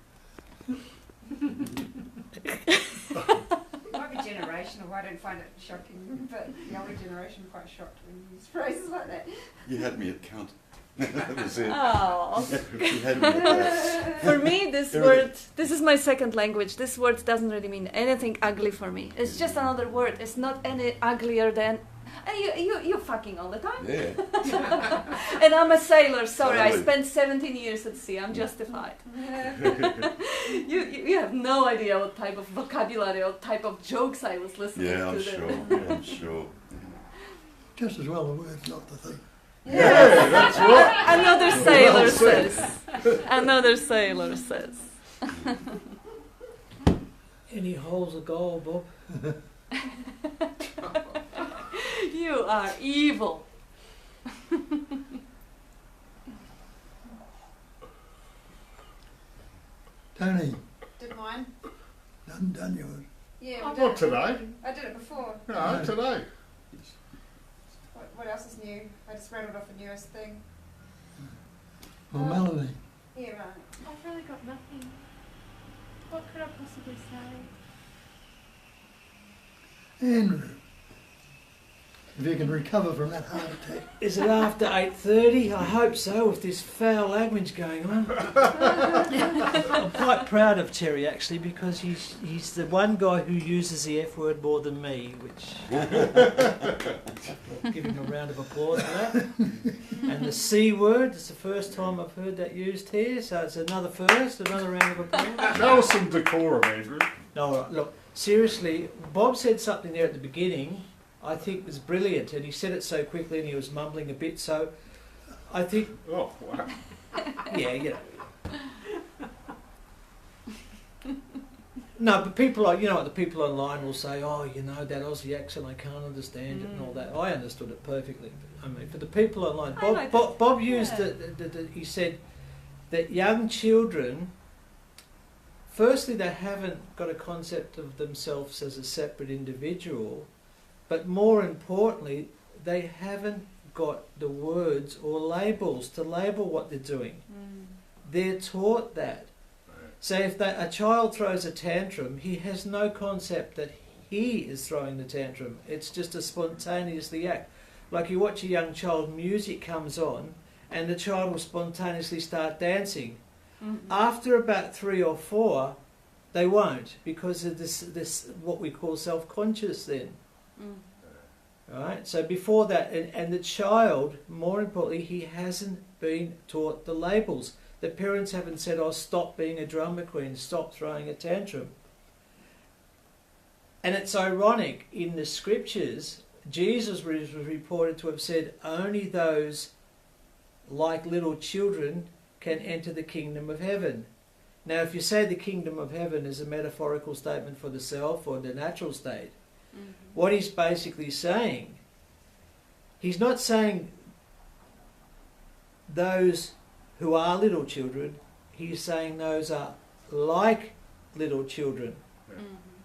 It might be generational. I don't find it shocking, but the older generation are quite shocked when you use phrases like that. You had me at cunt. That was it. Oh. You had me at that. For me, this word, this is my second language. This word doesn't really mean anything ugly for me. It's just another word. It's not any uglier than... You fucking all the time. Yeah. And I'm a sailor, sorry, Totally. I spent 17 years at sea, I'm justified. You have no idea what type of vocabulary or type of jokes I was listening to. Yeah, I'm sure. I'm sure. Just as well the word's not the thing. Yeah, that's right. Another sailor says. Another sailor says. Any holes a goal, Bob? You are evil. Tony, Did mine? done yours. Yeah, we Not did. today. I did it before. No, today. What else is new? I just rattled off a newest thing. Well, Melanie, Yeah, right. I've really got nothing. What could I possibly say? Andrew, if you can recover from that heart attack. Is it after 8:30? I hope so, with this foul language going on. I'm quite proud of Terry, actually, because he's the one guy who uses the F word more than me, which... give him a round of applause for that. And the C word, it's the first time I've heard that used here, so it's another first, another round of applause. Show us some decorum, Andrew. No, look, seriously, Bob said something there at the beginning I think was brilliant, and he said it so quickly and he was mumbling a bit, so I think, Oh, wow. yeah, No, but people are, you know what, the people online will say, oh, you know, that Aussie accent, I can't understand it and all that. I understood it perfectly. I mean, for the people online, Bob used he said that young children, firstly, they haven't got a concept of themselves as a separate individual, but more importantly, they haven't got the words or labels to label what they're doing. They're taught that. So if a child throws a tantrum, he has no concept that he is throwing the tantrum. It's just a spontaneously act. Like you watch a young child, music comes on, and the child will spontaneously start dancing. After about 3 or 4, they won't, because of this what we call self-conscious then. Right? So before that, and the child, more importantly, he hasn't been taught the labels. The parents haven't said, oh, stop being a drama queen, stop throwing a tantrum. And it's ironic, in the scriptures, Jesus was reported to have said, only those like little children can enter the kingdom of heaven. Now, if you say the kingdom of heaven is a metaphorical statement for the self or the natural state, what he's basically saying, he's not saying those who are little children, he's saying those are like little children.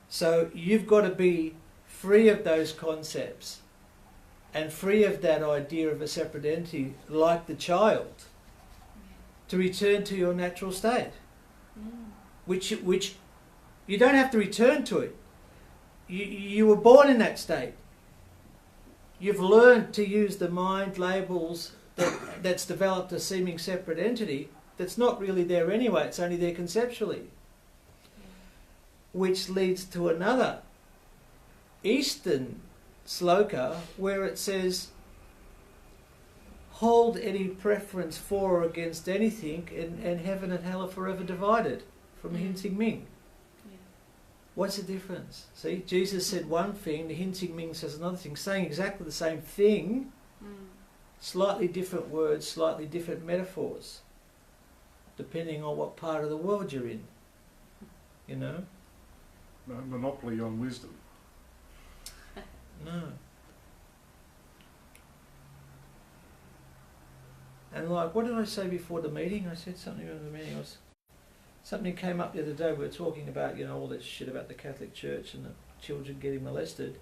So you've got to be free of those concepts and free of that idea of a separate entity like the child to return to your natural state, which you don't have to return to it. You were born in that state. You've learned to use the mind labels that's developed a seeming separate entity that's not really there anyway, it's only there conceptually. Which leads to another Eastern sloka where it says, hold any preference for or against anything, and heaven and hell are forever divided, from Hinsing Ming. What's the difference? See, Jesus said one thing, the Hinsing Ming says another thing, saying exactly the same thing, slightly different words, slightly different metaphors, depending on what part of the world you're in, you know? No monopoly on wisdom. No. And like, what did I say before the meeting? I said something in the meeting. Something came up the other day. We were talking about, you know, all this shit about the Catholic Church and the children getting molested.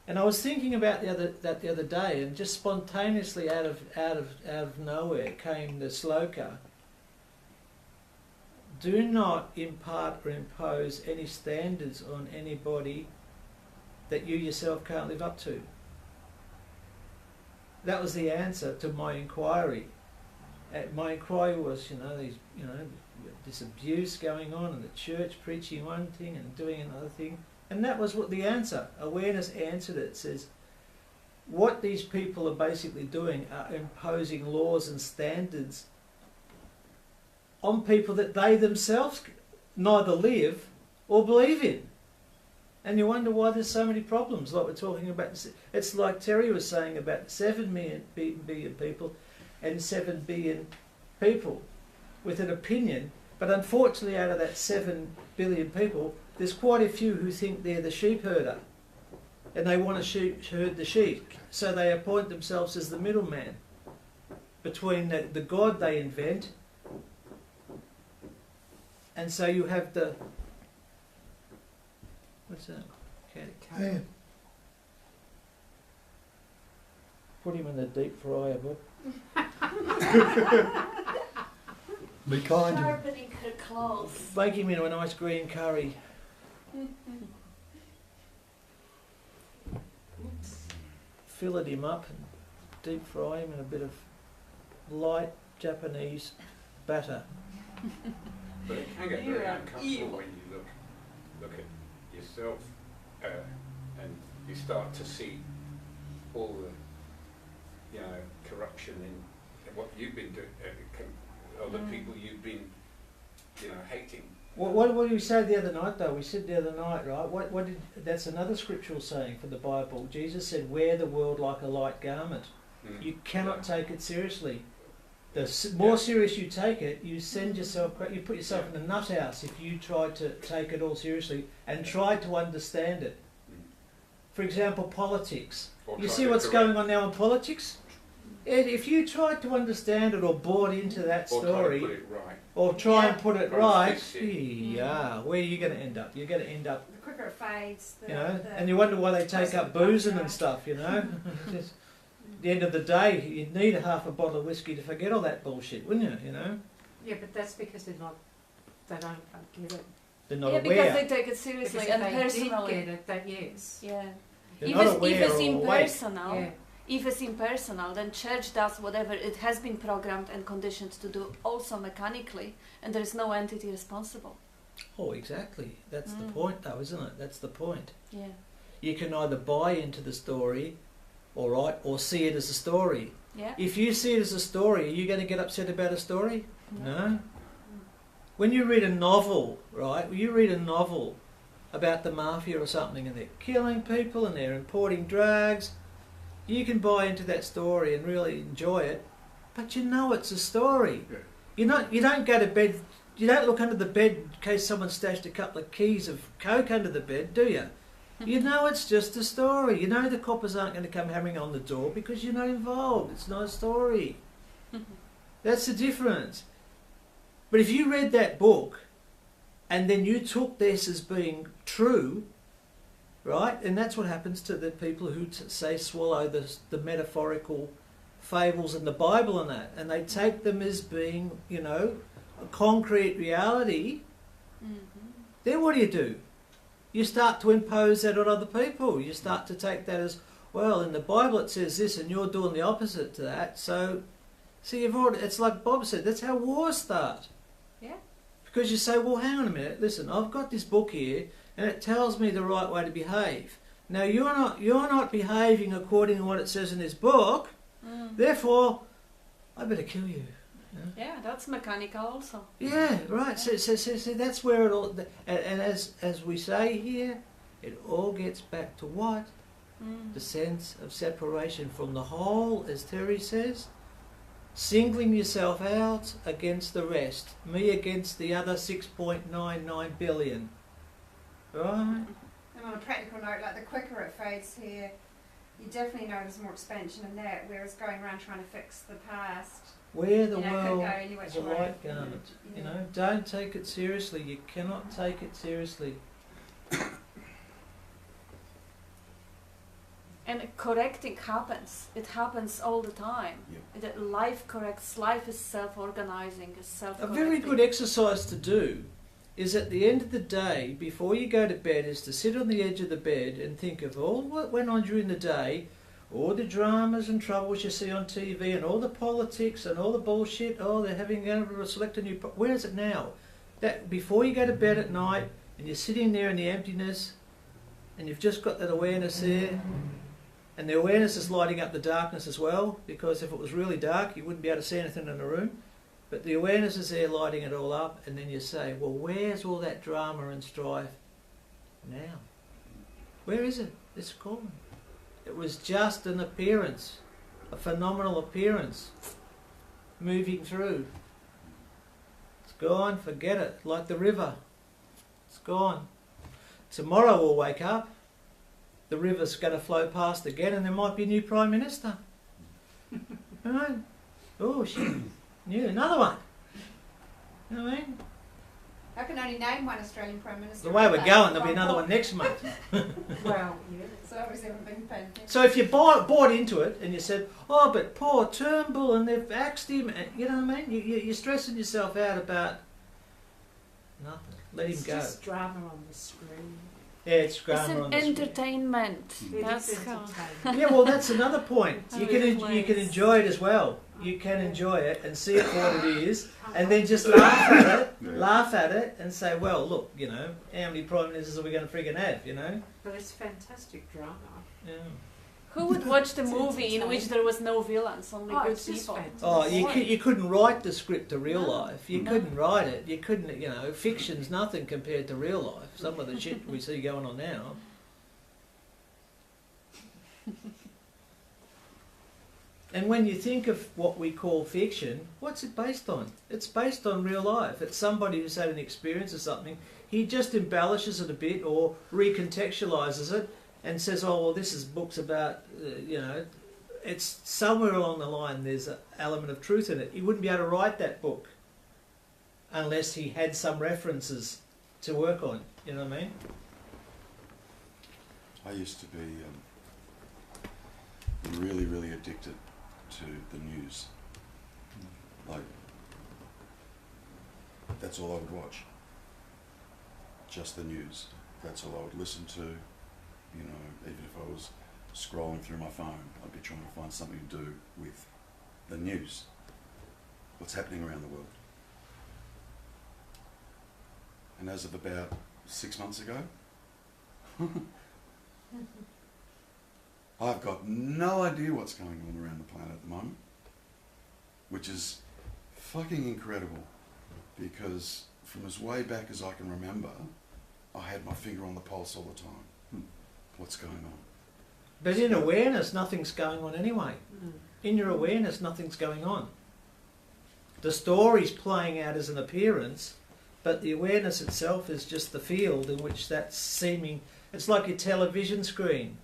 And I was thinking about that the other day, and just spontaneously out of nowhere came the sloka. Do not impart or impose any standards on anybody that you yourself can't live up to. That was the answer to my inquiry. My inquiry was, this abuse going on in the church, preaching one thing and doing another thing. And that was what the answer. Awareness answered it. It says, what these people are basically doing are imposing laws and standards on people that they themselves neither live or believe in. And you wonder why there's so many problems, like we're talking about. It's like Terry was saying about 7 billion people and 7 billion people with an opinion. But unfortunately, out of that 7 billion people, there's quite a few who think they're the sheep herder. And they want to herd the sheep. So they appoint themselves as the middleman between the God they invent. And so you have the... What's that? Yeah. Put him in the deep fryer, Bob. Be kind to him. Sharpening her claws. Bake him into a nice green curry. Fillet him up and deep fry him in a bit of light Japanese batter. But it can get very uncomfortable when you look at yourself and you start to see all the corruption in what you've been doing, or the people you've been hating. What did we say the other night though? We said the other night, right? That's another scriptural saying for the Bible. Jesus said, "Wear the world like a light garment." You cannot take it seriously. more serious you take it, you put yourself in a nut house if you try to take it all seriously and try to understand it. For example, politics. You see what's going on now in politics? If you tried to understand it or bought into that story, or try and put it right, where are you going to end up? You're going to end up, The quicker it fades, and you wonder why they take up boozing and stuff, At the end of the day, you'd need half a bottle of whiskey to forget all that bullshit, wouldn't you? Yeah, but that's because they don't get it. They're not Yeah, aware. because they take it seriously Because and if they personally. did get it, that yes. Yeah. They're If not it's aware or awake. impersonal, Yeah. if it's impersonal, then church does whatever it has been programmed and conditioned to do, also mechanically, and there is no entity responsible. Oh, exactly. That's the point, though, isn't it? That's the point. Yeah. You can either buy into the story, all right, or see it as a story. Yeah. If you see it as a story, are you going to get upset about a story? No. When you read a novel, right, about the mafia or something, and they're killing people and they're importing drugs, you can buy into that story and really enjoy it, but you know it's a story. Yeah. You don't go to bed, you don't look under the bed in case someone stashed a couple of keys of coke under the bed, do you? You know it's just a story. You know the coppers aren't going to come hammering on the door because you're not involved. It's not a story. That's the difference. But if you read that book and then you took this as being true, right, and that's what happens to the people who say swallow the metaphorical fables in the Bible and that, and they take them as being, a concrete reality, then what do? You start to impose that on other people. You start to take that as, well, in the Bible it says this and you're doing the opposite to that. So, see, it's like Bob said, that's how wars start. Yeah. Because you say, well, hang on a minute, listen, I've got this book here and it tells me the right way to behave. Now, you're not behaving according to what it says in this book, therefore, I better kill you. Yeah, that's mechanical also. Yeah, right. So that's where it all... And as we say here, it all gets back to what? The sense of separation from the whole, as Terry says. Singling yourself out against the rest. Me against the other 6.99 billion. Right? And on a practical note, like the quicker it fades here, you definitely notice more expansion in that, whereas going around trying to fix the past... Where the could world go any which is a way. light garment. Don't take it seriously. You cannot take it seriously. And correcting happens. It happens all the time. Life corrects. Life is self-organizing, is A self-correcting. very good exercise to do is at the end of the day, before you go to bed, is to sit on the edge of the bed and think of all what went on during the day, all the dramas and troubles you see on TV and all the politics and all the bullshit, they're having to select a new... Where is it now? That before you go to bed at night and you're sitting there in the emptiness and you've just got that awareness there, and the awareness is lighting up the darkness as well, because if it was really dark you wouldn't be able to see anything in the room, but the awareness is there lighting it all up, and then you say, well, where's all that drama and strife now? Where is it? It's gone. It was just an appearance, a phenomenal appearance, moving through. It's gone, forget it, like the river. It's gone. Tomorrow we'll wake up, the river's going to flow past again, and there might be a new Prime Minister. Right? Oh, shit. New, another one. You know what I mean? I can only name one Australian Prime Minister. The way we're going, there'll be another one next month. Well, yeah. So obviously haven't been paying attention. So if you bought into it and you said, oh, but poor Turnbull and they've axed him, and, you know what I mean? You're stressing yourself out about nothing. Let him go. It's just drama on the screen. Yeah, it's It's grammar an on the screen. entertainment. It That's is how. entertainment. Yeah, well, that's another point. You Really can place. enjoy it as well. You can enjoy it and see it for what it is, and then just laugh at it, and say, well, look, how many prime ministers are we going to friggin' have, But it's fantastic drama. Yeah. Who would watch the It's movie in which there was no villains, only good it's just people? fantastic. Oh, you couldn't write the script to real No. life. You No. couldn't write it. You couldn't, fiction's nothing compared to real life. Some of the shit we see going on now. And when you think of what we call fiction, what's it based on? It's based on real life. It's somebody who's had an experience of something. He just embellishes it a bit or recontextualises it and says, oh, well, this is books about, it's somewhere along the line there's an element of truth in it. He wouldn't be able to write that book unless he had some references to work on. You know what I mean? I used to be really, really addicted to the news. Like, that's all I would watch. Just the news. That's all I would listen to. You know, even if I was scrolling through my phone, I'd be trying to find something to do with the news. What's happening around the world. And as of about 6 months ago, I've got no idea what's going on around the planet at the moment, which is fucking incredible, because from as way back as I can remember, I had my finger on the pulse all the time. What's going on? But in awareness, nothing's going on anyway. In your awareness, nothing's going on. The story's playing out as an appearance, but the awareness itself is just the field in which that's seeming. It's like your television screen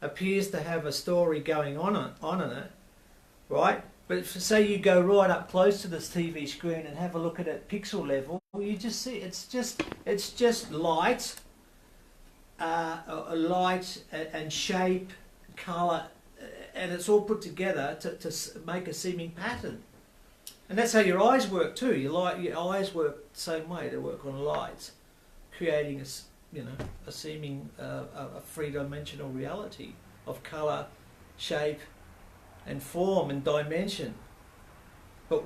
appears to have a story going on in it, right? But if, say you go right up close to this TV screen and have a look at it at pixel level, you just see it's just light, light and shape, colour, and it's all put together to make a seeming pattern. And that's how your eyes work too. Your eyes work the same way. They work on light, creating a seeming a three-dimensional reality of colour, shape, and form and dimension. But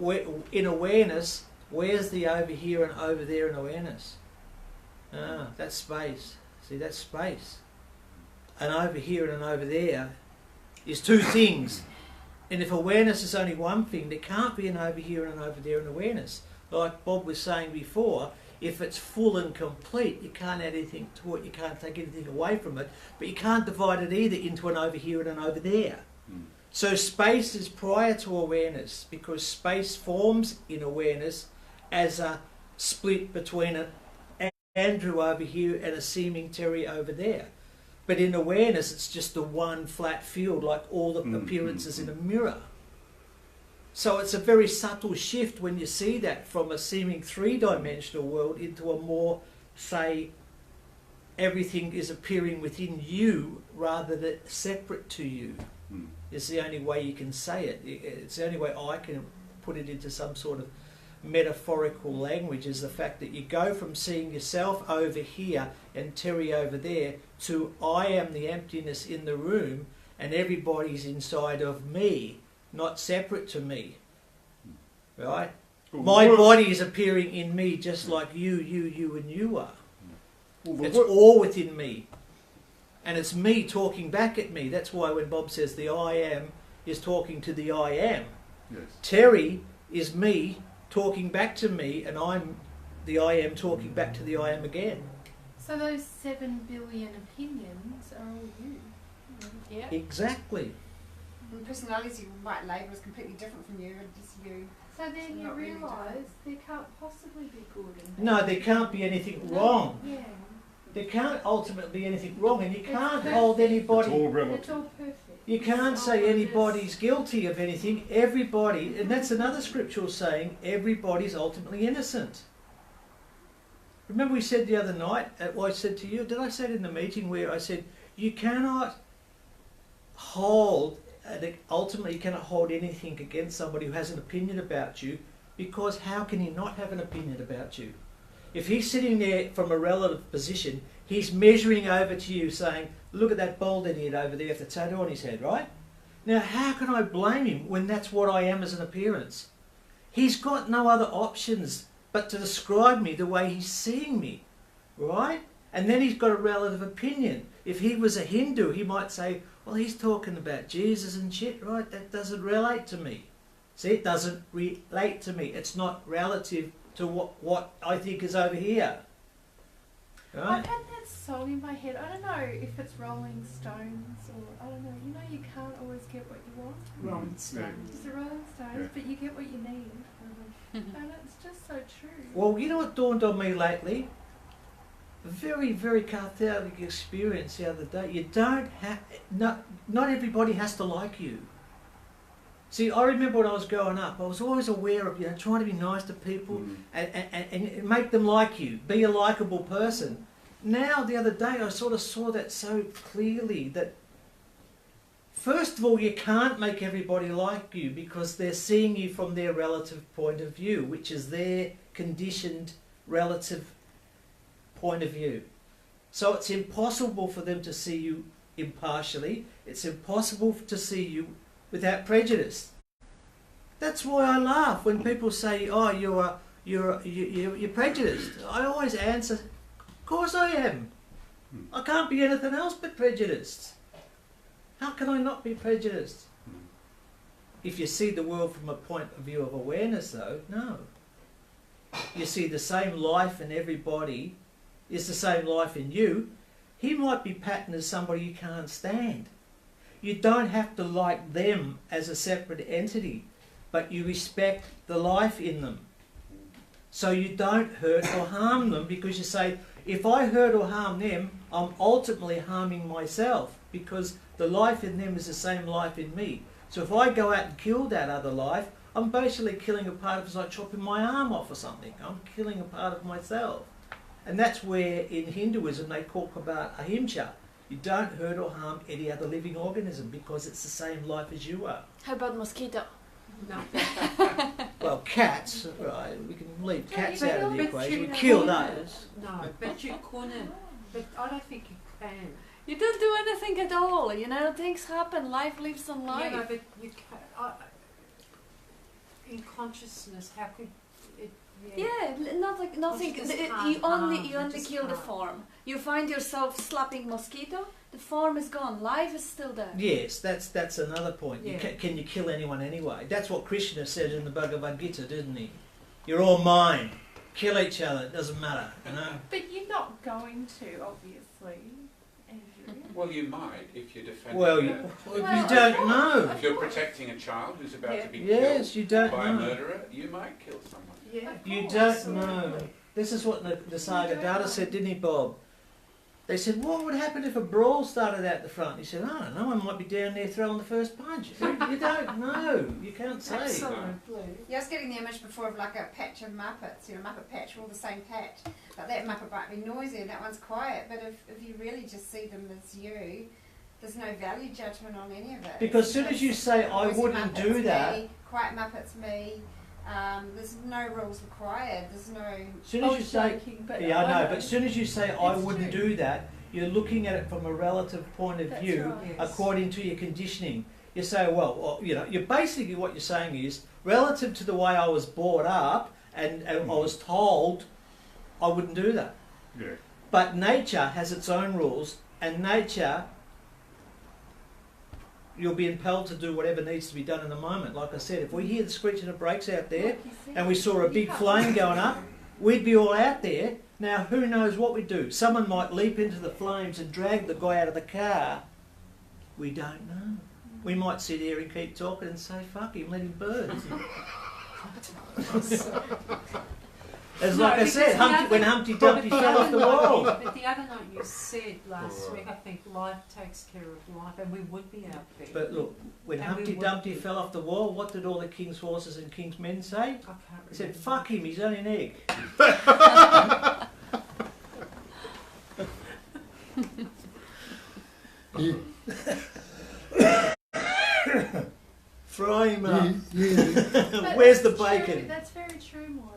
in awareness, where's the over here and over there in awareness? That's space. See, that's space. And over here and over there is two things. And if awareness is only one thing, there can't be an over here and an over there in awareness. Like Bob was saying before, if it's full and complete, you can't add anything to it, you can't take anything away from it, but you can't divide it either into an over here and an over there. So space is prior to awareness, because space forms in awareness as a split between an Andrew over here and a seeming Terry over there. But in awareness, it's just the one flat field, like all the appearances in a mirror. So it's a very subtle shift when you see that from a seeming three-dimensional world into a more, say, everything is appearing within you rather than separate to you. It's the only way you can say it. It's the only way I can put it into some sort of metaphorical language, is the fact that you go from seeing yourself over here and Terry over there to I am the emptiness in the room and everybody's inside of me, not separate to me, right? My body is appearing in me just like you and you are. It's all within me. And it's me talking back at me. That's why when Bob says the I am is talking to the I am. Yes. Terry is me talking back to me, and I'm the I am talking back to the I am again. So those 7 billion opinions are all you. Yeah. Exactly. And personalities you might label as completely different from you, and just you. So then you Not really realise there can't possibly be good and bad. No, there can't be anything wrong. Yeah. There can't ultimately be anything wrong, and you It's can't perfect. hold It's anybody. all It's relative. all perfect. You can't It's say all anybody's just- guilty of anything. Everybody, and that's another scriptural saying, everybody's ultimately innocent. Remember we said the other night, I said to you, did I say it in the meeting where I said, you cannot hold, ultimately you cannot hold anything against somebody who has an opinion about you, because how can he not have an opinion about you? If he's sitting there from a relative position, he's measuring over to you saying, look at that bald idiot over there with the tattoo on his head, right? Now, how can I blame him when that's what I am as an appearance? He's got no other options but to describe me the way he's seeing me, right? And then he's got a relative opinion. If he was a Hindu, he might say, well, he's talking about Jesus and shit, right? That doesn't relate to me. See, it doesn't relate to me. It's not relative to what I think is over here. Right? I've had that so song in my head. I don't know if it's Rolling Stones or I don't know. You know, you can't always get what you want. Rolling Stones. It's the Rolling Stones, but you get what you need. And it's just so true. Well, you know what dawned on me lately? A very, very cathartic experience the other day. You don't have... Not everybody has to like you. See, I remember when I was growing up, I was always aware of, trying to be nice to people and make them like you. Be a likeable person. Now, the other day, I sort of saw that so clearly that, first of all, you can't make everybody like you because they're seeing you from their relative point of view, which is their conditioned relative point of view. So it's impossible for them to see you impartially. It's impossible to see you without prejudice. That's why I laugh when people say, "Oh, you're prejudiced." I always answer, "Of course I am. I can't be anything else but prejudiced. How can I not be prejudiced?" If you see the world from a point of view of awareness, though, no. You see the same life in everybody is the same life in you. He might be patterned as somebody you can't stand. You don't have to like them as a separate entity, but you respect the life in them. So you don't hurt or harm them because you say, if I hurt or harm them, I'm ultimately harming myself because the life in them is the same life in me. So if I go out and kill that other life, I'm basically killing a part of it. It's like chopping my arm off or something. I'm killing a part of myself. And that's where in Hinduism they talk about ahimsa. You don't hurt or harm any other living organism because it's the same life as you are. How about mosquito? No. Well, cats, right, we can leave cats But- out of the but equation. you We kill couldn't. those. No, but you couldn't. But I don't think you can. You don't do anything at all, things happen, life lives on life. Yeah, no, but you can. In consciousness, how could it? Nothing. Consciousness can't You only harm, it just kill the can't. form. You find yourself slapping mosquito, the form is gone, life is still there. Yes, that's another point. Yeah. Can you kill anyone anyway? That's what Krishna said in the Bhagavad Gita, didn't he? You're all mine. Kill each other. It doesn't matter, But you're not going to, obviously, Andrew. Well, you might if you're defending. Well, a- you Well, don't know. if you're protecting a child who's about to be Yes, you killed don't by a know. murderer, you might kill someone. Yeah. You don't know. This is what the Saga Data said, didn't he, Bob? They said, what would happen if a brawl started out the front? He said, I don't know, I might be down there throwing the first punch. You don't know. You can't say. Absolutely. Yeah, I was getting the image before of like a patch of Muppets, Muppet patch, all the same patch. But that Muppet might be noisy and that one's quiet. But if you really just see them as you, there's no value judgment on any of it. Because as soon as you say, I Noisy wouldn't Muppet's do that, me, quiet Muppet's me. There's no rules required. There's no. as soon as you say, yeah, I know, but as soon as you say, I It's wouldn't true. do that, you're looking at it from a relative point of That's view right. Yes. according to your conditioning. You say, well, you're basically what you're saying is, relative to the way I was brought up and I was told, I wouldn't do that. Yeah. But nature has its own rules, and nature, you'll be impelled to do whatever needs to be done in the moment. Like I said, if we hear the screeching of brakes out there and we saw a big flame going up, we'd be all out there. Now, who knows what we'd do? Someone might leap into the flames and drag the guy out of the car. We don't know. We might sit here and keep talking and say, fuck him, let him burn. As No, like I because said, the other- when Humpty Dumpty fell off the wall. But the other night you said last week, I think life takes care of life, and we would be out there. But look, when And we Humpty would Dumpty be. fell off the wall, what did all the king's horses and king's men say? I can't They said, remember. fuck him, he's only an egg. You, Fry him up. But Where's the that's true, bacon? That's very true, Maura.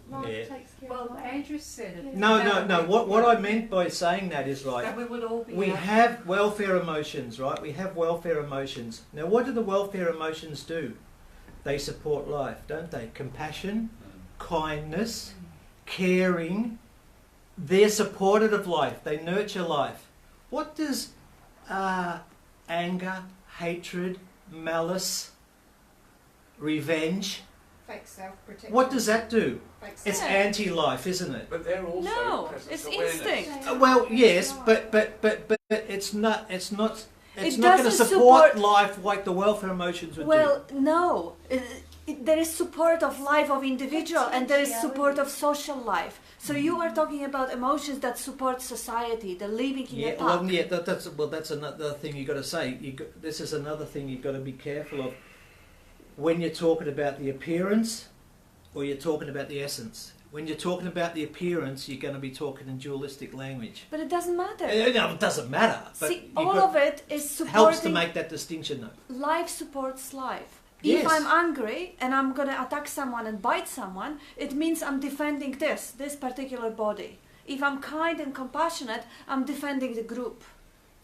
Life Yeah. takes care Well, of life. Andrew said it. No. What I meant by saying that is, right, That we would all be we out have welfare emotions, right? We have welfare emotions. Now, what do the welfare emotions do? They support life, don't they? Compassion, kindness, caring. They're supportive of life. They nurture life. What does anger, hatred, malice, revenge, fake self-protection. What does that do? Fake It's Yeah. anti-life, isn't it? But they're also No, presence it's awareness. instinct. Well, yes, but it's not It going to doesn't support support- life like the welfare emotions would Well, no. There is support of life of individual and there is support of social life. So you are talking about emotions that support society, the living do. in Yeah, a park. well, yeah, that's another thing you got to say. This is another thing you've got to be careful of when you're talking about the appearance, or you're talking about the essence. When you're talking about the appearance, you're going to be talking in dualistic language. But it doesn't matter. No, it doesn't matter. But See, all of it is supporting. helps to make that distinction, though. Life supports life. Yes. If I'm angry and I'm going to attack someone and bite someone, it means I'm defending this particular body. If I'm kind and compassionate, I'm defending the group.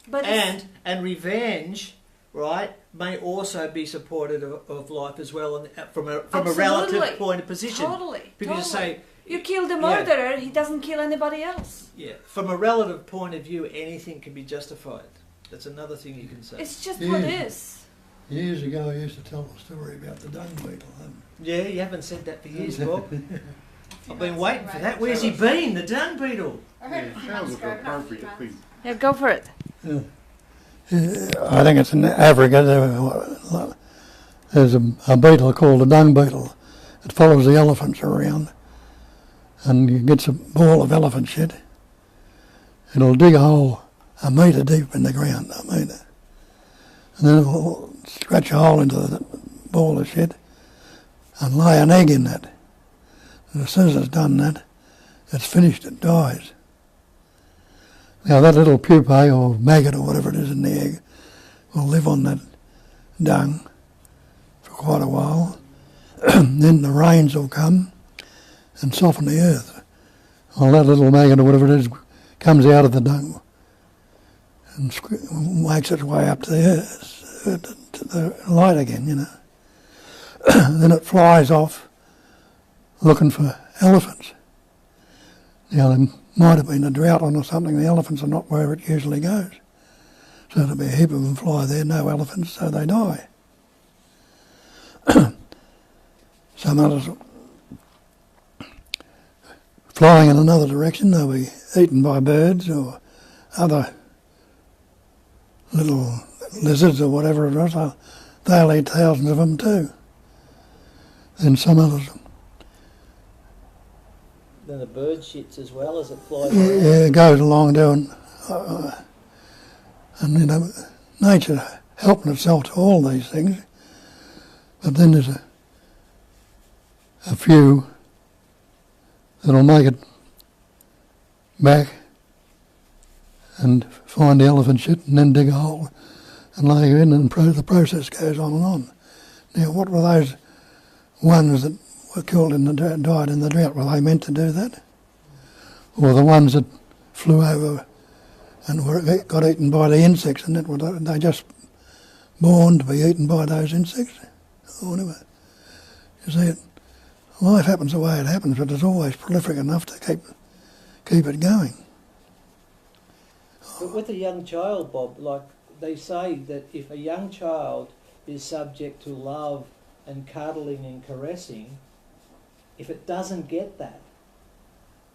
But And revenge, right, may also be supportive of life as well, and from a Absolutely. relative point of position. Totally. People just say, You kill the murderer, he doesn't kill anybody else. yeah, from a relative point of view, anything can be justified. That's another thing you can say. It's just Yeah. what is. Years ago, I used to tell a story about the dung beetle. Yeah, you haven't said that for years, Bob. I've been months waiting for away. that. Where's he been, the dung beetle? I heard a Yeah, few sounds months like ago, an not a few appropriate months. thing. Yeah, go for it. I think it's in Africa. There's a beetle called a dung beetle. It follows the elephants around and it gets a ball of elephant shit. It'll dig a hole a metre deep in the ground, a metre. And then it'll scratch a hole into the ball of shit and lay an egg in that. And as soon as it's done that, it's finished, it dies. Now that little pupae or maggot or whatever it is in the egg will live on that dung for quite a while. Then the rains will come and soften the earth. Well, that little maggot or whatever it is comes out of the dung and makes its way up to the earth, to the light again, you know. Then it flies off looking for elephants. Now there might have been a drought on or something, the elephants are not where it usually goes. So there'll be a heap of them fly there, no elephants, so they die. Some others flying in another direction, they'll be eaten by birds or other little lizards or whatever it is. They'll eat thousands of them too. Then some others, Then the bird shits as well as it flies yeah, it goes along doing, and you know, nature helping itself to all these things. But then there's a few that'll make it back and find the elephant shit and then dig a hole and lay it in, and the process goes on and on. Now, what were those ones that were killed in the drought, died in the drought? Were they meant to do that? Or the ones that flew over and got eaten by the insects, and were they just born to be eaten by those insects? Or whatever. You see, life happens the way it happens, but it's always prolific enough to keep it going. But with a young child, Bob, like they say that if a young child is subject to love and cuddling and caressing, if it doesn't get that,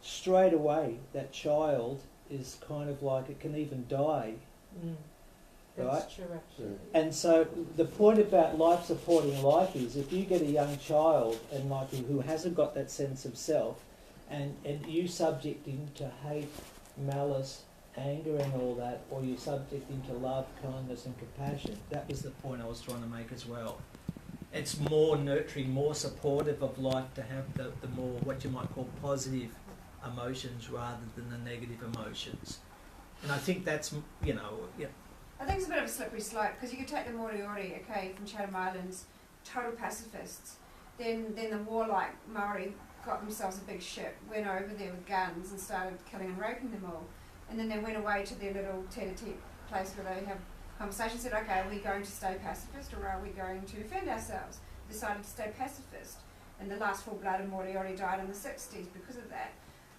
straight away that child is kind of like, it can even die. Right? That's true, actually. And so the point about life supporting life is if you get a young child and like who hasn't got that sense of self, and you subject him to hate, malice, anger and all that, or you subject him to love, kindness and compassion, that was the point I was trying to make as well. It's more nurturing, more supportive of life to have the more what you might call positive emotions rather than the negative emotions. And I think that's, you know, I think it's a bit of a slippery slope, because you could take the Moriori, okay, from Chatham Islands, total pacifists. Then the warlike Maori got themselves a big ship, went over there with guns and started killing and raping them all. And then they went away to their little tete-a-tete place where they have conversations, said, okay, are we going to stay pacifist or are we going to defend ourselves? Decided to stay pacifist. And the last full-blooded Moriori died in the 60s because of that.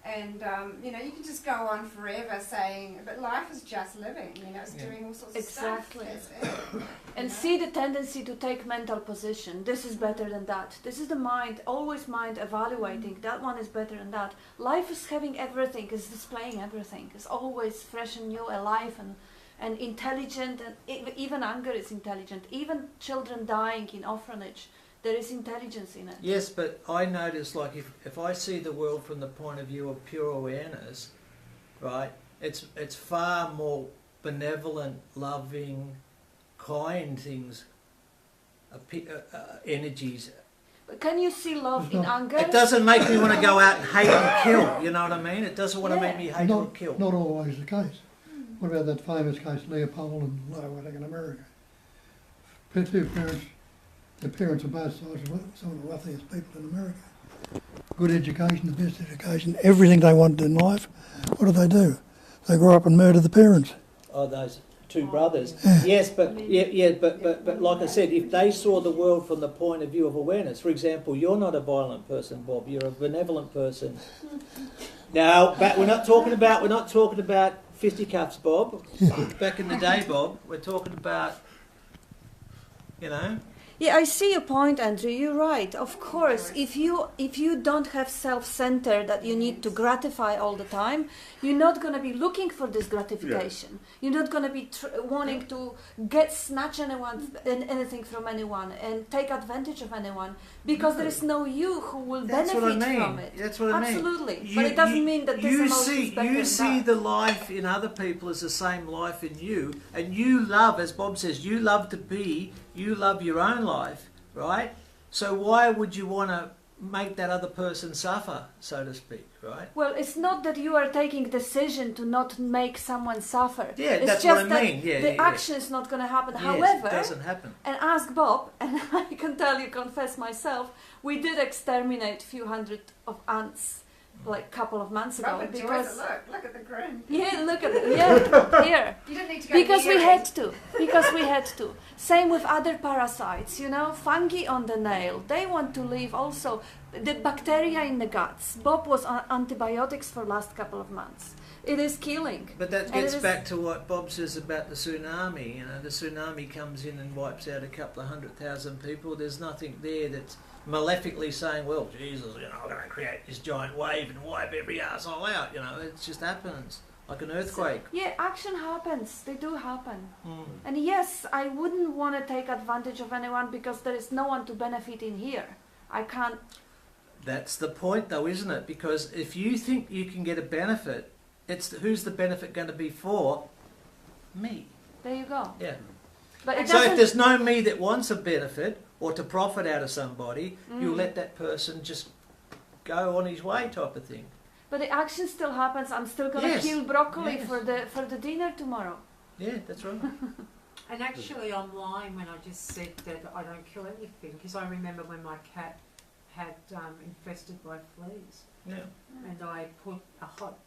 And, you know, you can just go on forever saying, but life is just living, you know, it's doing all sorts of Exactly. stuff. That's it. And see the tendency to take mental position. This is better than that. This is the mind, always mind evaluating. That one is better than that. Life is having everything, is displaying everything. It's always fresh and new, alive and intelligent. And even anger is intelligent. Even children dying in orphanage, there is intelligence in it. Yes, but I notice, like, if I see the world from the point of view of pure awareness, right, it's far more benevolent, loving, kind things, energies. But can you see love in anger? It doesn't make me want to go out and hate and kill, you know what I mean? It doesn't want to make me hate or kill. Not always the case. What about that famous case, Leopold and Lowe in America? Two parents, the parents of both sides were some of the wealthiest people in America. Good education, the best education, everything they wanted in life. What do? They grow up and murder the parents. Oh, those two brothers. Yes, but but like I said, if they saw the world from the point of view of awareness, for example, you're not a violent person, Bob. You're a benevolent person. Now, but we're not talking about fisticuffs, Bob. Back in the day, Bob, we're talking about, you know. Yeah, I see your point, Andrew. You're right. Of course, if you don't have self-center that you need to gratify all the time, you're not going to be looking for this gratification. Yeah. You're not going to be wanting to snatch anything from anyone and take advantage of anyone, because there is no you who will benefit from it. That's what I mean. Absolutely. But it doesn't mean that this emotion is better than that. You see the life in other people as the same life in you, and you love, as Bob says, you love your own life, right? So why would you want to make that other person suffer, so to speak, right? Well, it's not that you are taking decision to not make someone suffer. Yeah, it's that's just what I mean. That the action is not going to happen. Yes, However, it doesn't happen. And ask Bob, and I can confess myself, we did exterminate a few hundred of ants like a couple of months ago. Robert, because look at the grin. Yeah, look at it. Yeah, here. You didn't need to go because near we it. had to. Because we had to. Same with other parasites, you know, fungi on the nail. They want to live also. The bacteria in the guts. Bob was on antibiotics for last couple of months. It is killing. But that gets back to what Bob says about the tsunami. You know, the tsunami comes in and wipes out a couple of 100,000 people. There's nothing there that's malefically saying, well, Jesus, you know, I'm going to create this giant wave and wipe every arsehole out. You know, it just happens. Like an earthquake. So, yeah, action happens. They do happen. Mm. And yes, I wouldn't want to take advantage of anyone because there is no one to benefit in here. I can't. That's the point, though, isn't it? Because if you think you can get a benefit, who's the benefit going to be for? Me. There you go. Yeah. But so if there's no me that wants a benefit or to profit out of somebody, you let that person just go on his way, type of thing. But the action still happens. I'm still going to kill broccoli for the dinner tomorrow. Yeah, that's right. And actually online, when I just said that I don't kill anything, because I remember when my cat had infested by fleas. Yeah. And I put a hot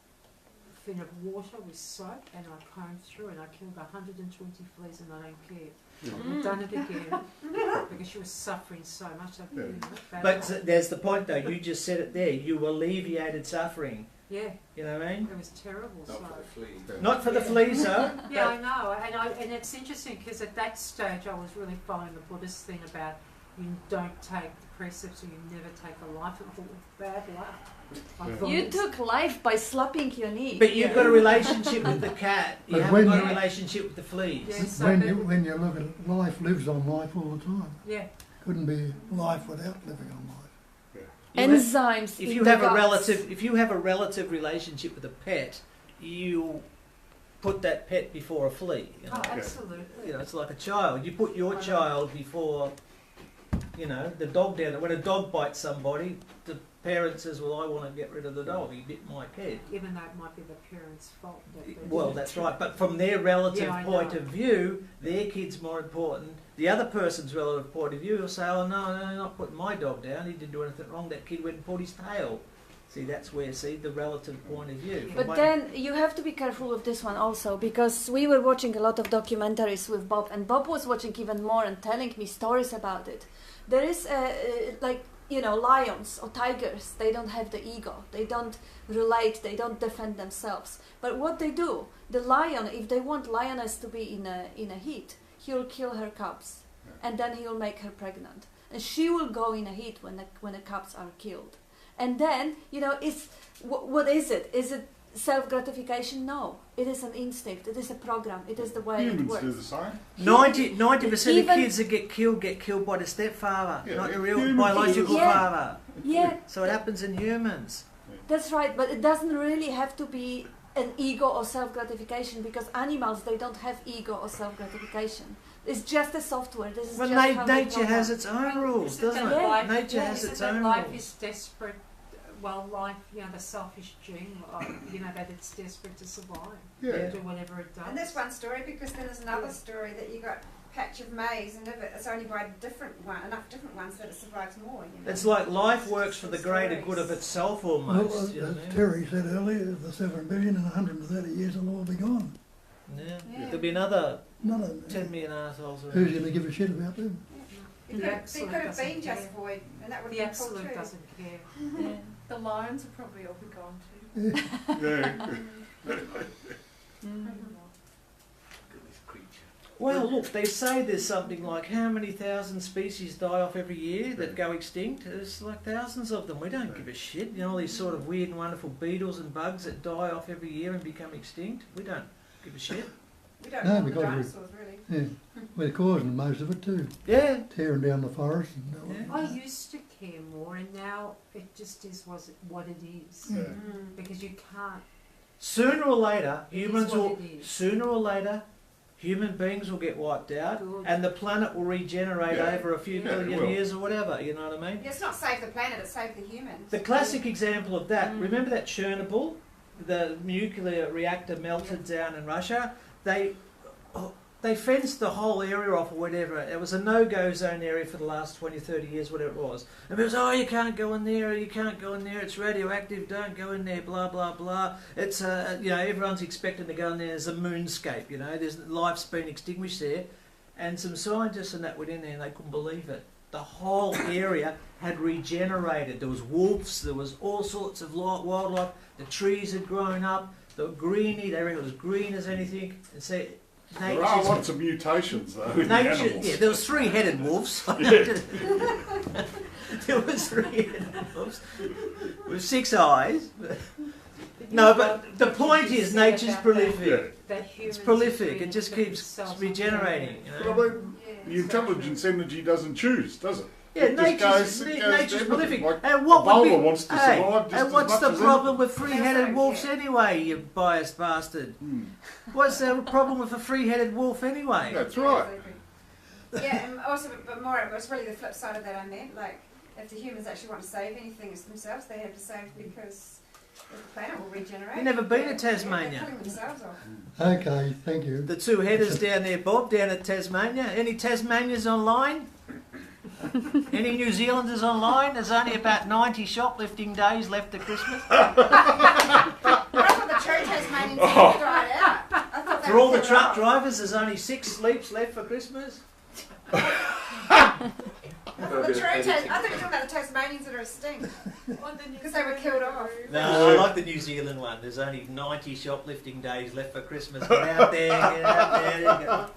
fin of water with soap and I combed through and I killed 120 fleas and I don't care. I've done it again because she was suffering so much. But there's the point, though. You just said it there. You alleviated suffering. Yeah. You know what I mean? It was terrible. Not for the fleas. Not for the fleas, though. Yeah, I know. And it's interesting because at that stage I was really following the Buddhist thing about you don't take the precepts or you never take a life. It was bad luck. You took life by slapping your knee. But you've got a relationship with the cat. You haven't got a relationship with the fleas. Yeah, so when you look at it, life lives on life all the time. Yeah. Couldn't be life without living on life. Yeah. Enzymes. If you have a relative relationship with a pet, you put that pet before a flea. You know? Oh, absolutely. You know, it's like a child. You put your child before, you know, the dog down there. When a dog bites somebody, the parent says, well, I want to get rid of the dog. He bit my kid. Even though it might be the parent's fault. Well, that's right. But from their relative point of view, their kid's more important. The other person's relative point of view will say, oh, no, not putting my dog down. He didn't do anything wrong. That kid went and pulled his tail. See, that's where, the relative point of view. But then you have to be careful with this one also, because we were watching a lot of documentaries with Bob, and Bob was watching even more and telling me stories about it. There is lions or tigers, they don't have the ego. They don't relate. They don't defend themselves. But what they do, the lion, if they want lioness to be in a heat, he'll kill her cubs, and then he'll make her pregnant, and she will go in a heat when the cubs are killed. And then what is it? Is it self-gratification? No, it is an instinct. It is a program. It is the way it works. Humans do the same. 90% of kids that get killed by the stepfather, not the real biological father. Yeah. So it happens in humans. That's right, but it doesn't really have to be an ego or self-gratification, because animals, they don't have ego or self-gratification. It's just a software. This is Well, just how they nature has its own rules, doesn't it? Yeah. Nature has its own life rules. is desperate. Well, life, the selfish gene, that it's desperate to survive. Yeah. Do whatever it does. And that's one story, because then there's another story that you got patch of maize, and if it's only by enough different ones that it survives more. It's like life works for the greater good of itself almost. Well, you know as what I mean? Terry said earlier, the 7 billion in 130 years will all be gone. Yeah. There'll be another None of 10 million assholes around. Who's going to give a shit about them? It could have been just void, and that would The be cool absolute too. doesn't care. Yeah. The lions will probably all be gone too. Yeah. Well, look, they say there's something like how many thousand species die off every year that go extinct? There's like thousands of them. We don't give a shit. All these sort of weird and wonderful beetles and bugs that die off every year and become extinct. We don't give a shit. We don't No, want the because dinosaurs, really. Yeah, we're causing most of it too. Yeah. Tearing down the forest and all Yeah. that. I used to care more, and now it just is what it is. Yeah. Because you can't. Sooner or later, It is humans what will. it is. Sooner or later, human beings will get wiped out, Good. and the planet will regenerate Yeah. over a few Yeah, it billion will. years or whatever. You know what I mean? Yeah, it's not save the planet, it's save the humans. The classic example of that. Remember that Chernobyl, the nuclear reactor melted down in Russia. They fenced the whole area off or whatever. It was a no-go zone area for the last 20, 30 years, whatever it was. And it was, you can't go in there, you can't go in there, it's radioactive, don't go in there, blah, blah, blah. It's, everyone's expecting to go in there, there's a moonscape, there's life's been extinguished there. And some scientists and that went in there and they couldn't believe it. The whole area had regenerated. There was wolves, there was all sorts of wildlife, the trees had grown up, they were greeny, they reckon it was green as anything. And so, There are lots of mutations though in the animals. Yeah, there was 3-headed wolves. Yeah. There was 3-headed wolves with 6 eyes. No, but the point is, nature's prolific. It's prolific. It just keeps regenerating. But I mean, the intelligence energy doesn't choose, does it? Yeah, It just nature's goes to prolific. everything. Like And what would be? Ebola wants to survive just and as what's much the as problem anything. with 3-headed wolves anyway? You biased bastard. What's the problem with a 3-headed wolf anyway? That's right. Yeah, and also, but more, it was really the flip side of that I meant. Like, if the humans actually want to save anything, it's themselves they have to save, because the planet will regenerate. You've never been to They're Tasmania? killing themselves off. Okay, thank you. The 2 headers down there, Bob, down at Tasmania. Any Tasmanians online? Any New Zealanders online? There's only about 90 shoplifting days left to Christmas. I thought the true Tasmanians had died out. I thought they For all were the killed truck off. drivers, there's only 6 sleeps left for Christmas. I thought you were talking about the Tasmanians that are extinct, because they were killed off. No, I like the New Zealand one. There's only 90 shoplifting days left for Christmas. Get out there, get out there.